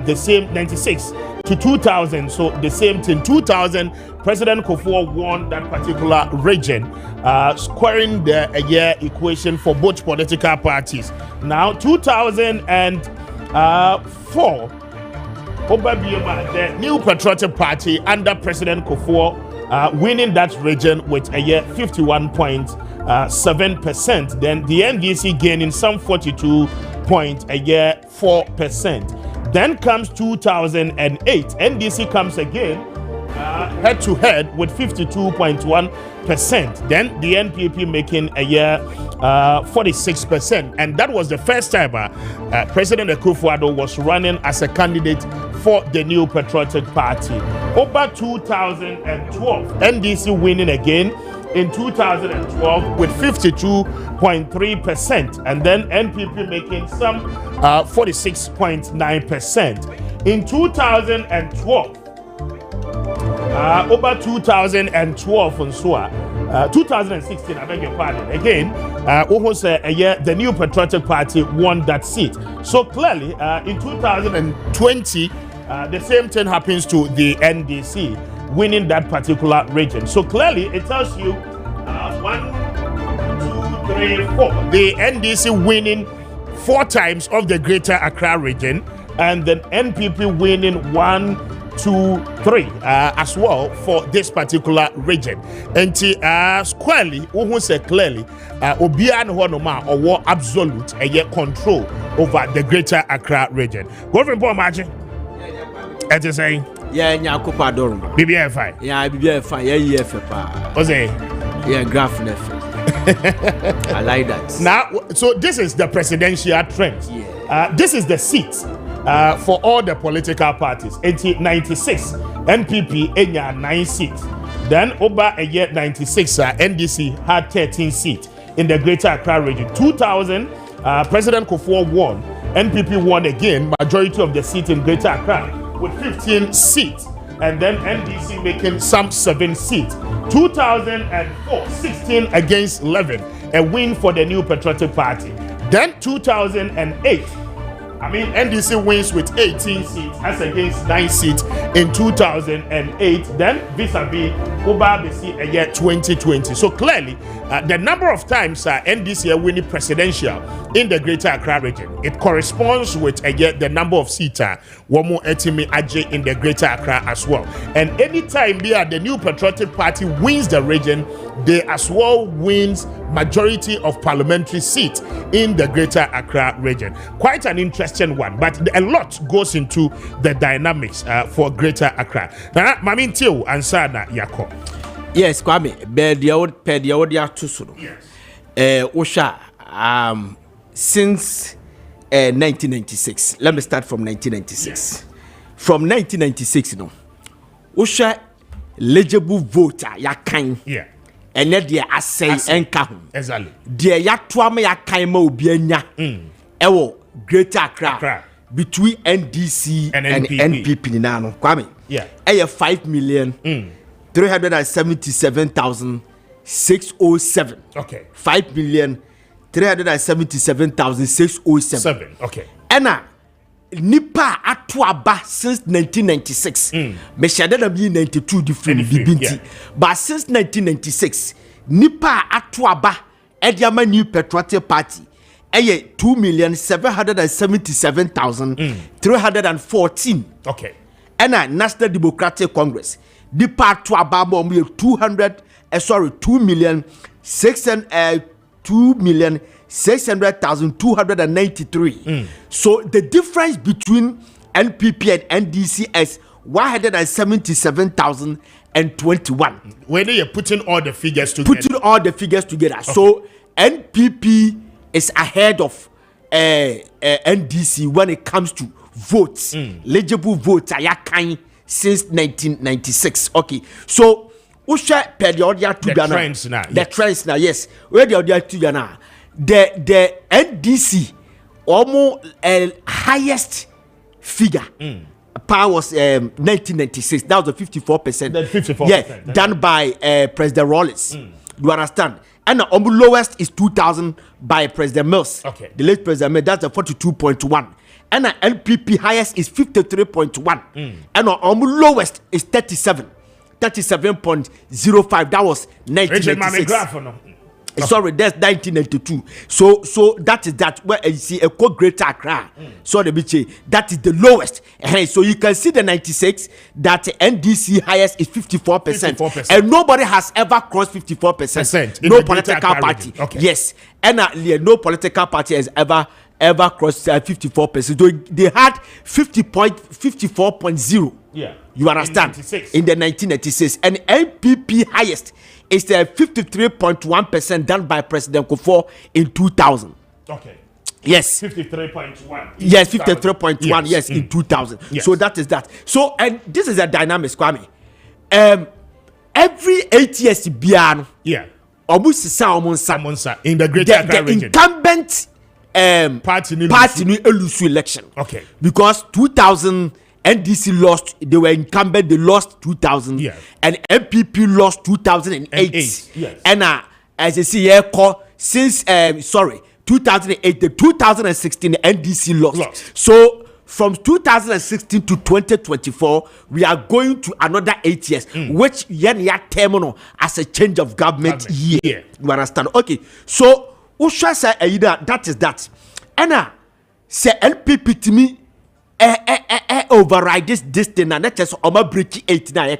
the same 96 to 2000, so the same thing. 2000 President Kufuor won that particular region, squaring the year equation for both political parties. Now 2004 Oba Bioma, the New Patriotic Party under President Kufuor, winning that region with a year 51.7%. Then the NDC gaining some 42.4%. Then comes 2008. NDC comes again head to head with 52.1%. Then the NPP making a year 46%. And that was the first time President Akufo-Addo was running as a candidate for the New Patriotic Party. Over 2012, NDC winning again in 2012 with 52.3%, and then NPP making some 46.9%. In 2012, over 2012 and so 2016, I beg your pardon, again, the New Patriotic Party won that seat. So clearly, in 2020, the same thing happens to the NDC winning that particular region. So clearly, it tells you 1, 2, 3, 4. The NDC winning 4 times of the Greater Accra region, and then NPP winning 1, 2, 3 as well for this particular region. And squarely, who say clearly, Obian Honoma or absolute control over the Greater Accra region. Government Paul Maakye, as you say. Yeah, Nyakupa Dorum. BBFI. Yeah, BBFI. Yeah, EFFA. Ose. Yeah, graph nefe. I like that. Now, so this is the presidential trend. Yeah. This is the seat for all the political parties. 1996, NPP enya 9 seats. Then over a year 96, NDC had 13 seats in the Greater Accra region. 2000, President Kufuor won. NPP won again, majority of the seats in Greater Accra, with 15 seats, and then NDC making some 7 seats. 2004, 16 against 11, a win for the New Patriotic Party. Then 2008, NDC wins with 18 seats as against 9 seats in 2008. Then vis-a-vis Obabesi a year 2020. So clearly, the number of times NDC are winning presidential in the Greater Accra region, it corresponds with the number of seats Womo Etimi Aje in the Greater Accra as well. And anytime the New Patriotic Party wins the region, they as well wins majority of parliamentary seats in the Greater Accra region. Quite an interesting one, but a lot goes into the dynamics for Greater Accra. Now, Mamin Tio and Sana Yako. Yes, Kwame, Pedia Tusuru. Yes. Osha, since 1996, let me start from 1996. Yes. From 1996, Osha legible voter, Yakan. Yeah. And yet, dear, I say, Enkahu. Exactly. Dear Yatuama Yakaima Ubienya, Ewo, Greater Accra, between NDC and NPP Nano. Kwame, yeah, 5,377,607. Okay. 5,377,607. Okay. Ena nipa atuaba since 1996. Me shade na be 92 different bibinti. But since 1996, nipa atuaba Ediama New Patriotic Party 2,777,314. Okay. And a National Democratic Congress nipa atuaba mo 2,600,293. So the difference between NPP and NDC is 177,021. When you're putting all the figures together. So NPP is ahead of NDC when it comes to votes. Legible votes are kind since 1996. Okay. So Usha periodia to the trends now. Yes. Where the other to Ghana. The NDC almost highest figure. Power was 1996. That was the 54%. Then 54%. Yeah, done by President Rawlings. You understand? And the lowest is 2000 by President Mills. Okay. The late President Mills, that's the 42.1. And the LPP highest is 53.1. And the lowest is 37.05. That was 1996. Sorry, that's 1992. So that is that where you see a Greater Accra. So the bitch, that is the lowest. So you can see the 96 that NDC highest is 54%. And nobody has ever crossed 54%. No political party. Okay. Yes, and no political party has ever crossed 54%. So they had 54.0. Yeah. You understand? In the 1996, and NPP highest is 53.1% done by President Kufuor in 2000. Okay. Yes. 53.1. Yes, 53.1. Yes, in 2000. Yes. So that is that. So and this is a dynamic, Kwame. Every 8 years, Biano. Yeah. Almost in the Greater Accra region. Incumbent party elusu election. Okay. Because 2000. NDC lost, they were incumbent, they lost 2000. Yeah. And MPP lost 2008. Yes. And as you see here, since 2008, the 2016 the NDC lost. So from 2016 to 2024, we are going to another 8 years, which terminal as a change of government year. Yeah. You understand? Okay. So Usha say that is that. And say LPP to me. Override this thing and let us break 8 now. You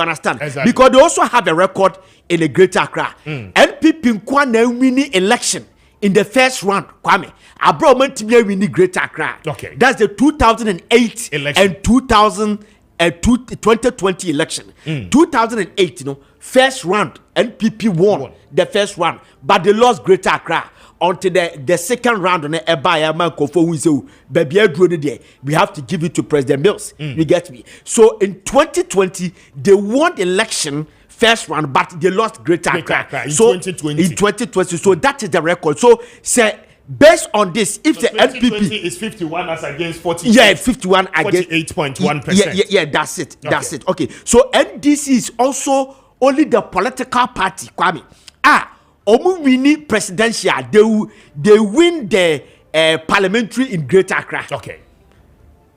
understand? Exactly. Because they also have a record in the Greater Accra. NPP Nkwana winning election in the first round. Kwame, Abraham Timia winning Greater Accra. Okay. That's the 2008 election. And 2020 election. 2008, first round NPP won the first round, but they lost Greater Accra. Until the second round on we have to give it to President Mills. You get me? So in 2020, they won the election first round, but they lost Greater Accra. In So 2020. in 2020, so that is the record. So say based on this, if the NPP is 51 as against 40, 51 against 48.1%. Yeah, that's it. That's it. Okay. So NDC is also only the political party, Kwame. Omu win presidential, they win the parliamentary in Greater Accra. Okay.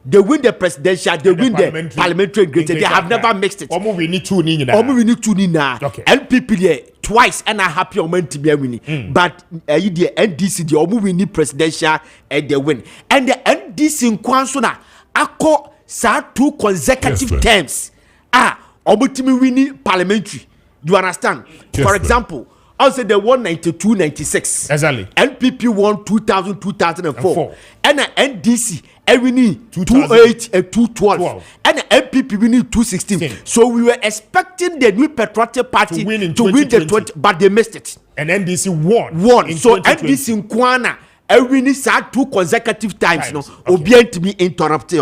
They win the presidential, they win the parliamentary in Greater. They have never mixed it. Omu win 2 nina. Okay. NPP there twice and I happy on to be winning. But the NDC the Omu win presidential and they win. And the NDC in Kwansona ako sa 2 consecutive terms. Omu timi win parliamentary. You understand? For example, also they won 92, 96. Exactly. NPP won 2000, 2004. And the NDC winning 2008 and 2012. And the NPP winning 2016. So we were expecting the New Patriotic Party to win the 20, but they missed it. And NDC won. So NDC in Kwana winning 2 consecutive times. Obedient to be interrupted.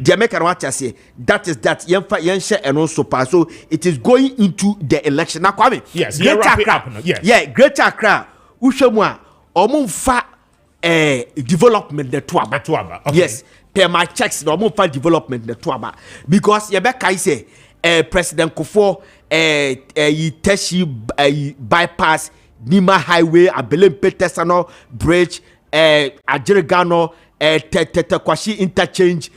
Jamaica what I say. That is that. Yenfa and also pass. So it is going into the election. Now, Kwame. Yes. Greater Accra. Yes. Yeah. Greater Accra. Ushemwa. Omunfa development the Tuaba. Okay. Yes. Per my checks, the Omunfa development the Tuaba. Because Yebeka say President Kufuor Teshi bypass Nima Highway, Abelem Petesano Bridge. Ajerigano, Tetekwashi interchange,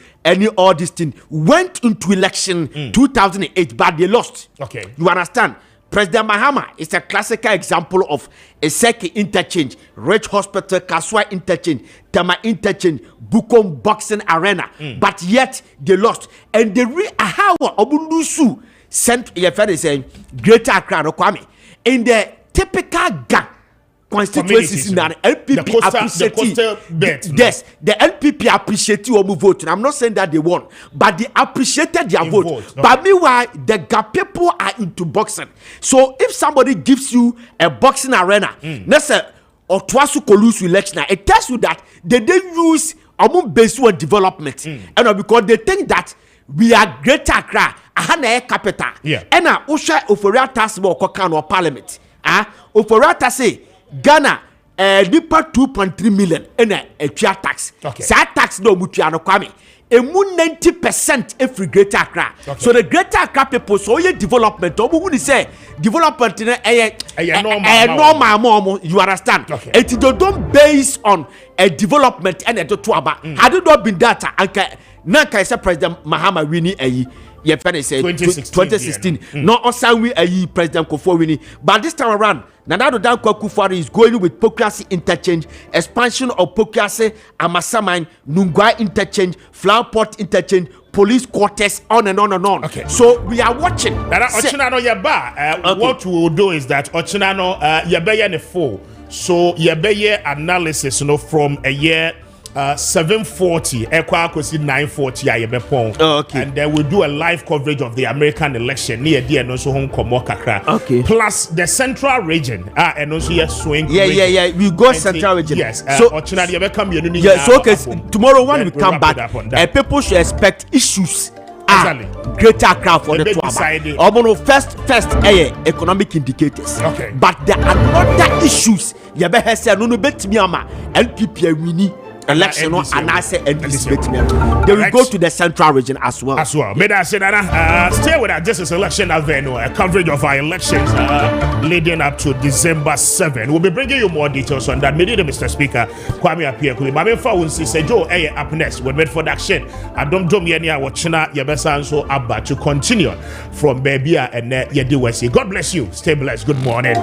all this thing went into election 2008, but they lost. Okay. You understand? President Mahama is a classical example of a Seki interchange, Rich Hospital, Kaswa interchange, Tama interchange, Bukom boxing arena, but yet they lost. And the how Obundusu sent your friend saying Greater Accra Kwame in the typical gang constituencies in the LPP appreciate yes, the LPP appreciate your vote. And I'm not saying that they won, but they appreciated their vote. Okay. But meanwhile, the Ga people are into boxing. So if somebody gives you a boxing arena, let's say or Twasu Kolusu election, it tells you that they didn't use based on development, and because they think that we are Greater Accra, a capital, and Usha Oforia Tasbo Kokano Parliament. Oforata say Ghana nipa 2.3 million in a tax. Okay. That tax no mutiano kwame. Emu 90% every Greater Accra. Okay. So the Greater Accra people so ye development. Obu who say development normal. You understand? Okay. It don't base on a development and a toaba. Had it not been that, Anka Nanka is President Mahama winning a yeah, say 2016. No, Osanwi President Kofo winning. But this time around, Nanado Danko Kufari is going with Pokrasi interchange, expansion of Pokrasi, Amasaman, Nungwa interchange, Flower Pot interchange, police quarters, on and on and on. Okay. So we are watching. Ochinano Yaba. What we will do is that Ochinano Yabaya ne 4. So Yabaya analysis, from a year. 740 Ekwakosi 940 ayebepon. Okay. And then we'll do a live coverage of the American election near the and also home Kakra. Okay. Plus the central region and also swing. Yeah. We go central region. Yes. So okay. Tomorrow when we come back, people should expect issues. Greater Accra for the first economic indicators. Okay. But there are other issues. You better say no bet me ama LPP winning. Election and I say they will go to the central region as well. May I say that stay with us. This is election avenue, a coverage of our elections leading up to December 7. We'll be bringing you more details on that. Maybe Mr. Speaker, Kwame Appiah Kubi. Mame fa won't say Joe up next. We made for that action. I don't yenya watchina yabesa and so abba to continue from Babia and Yedi Wesi. God bless you. Stay blessed. Good morning.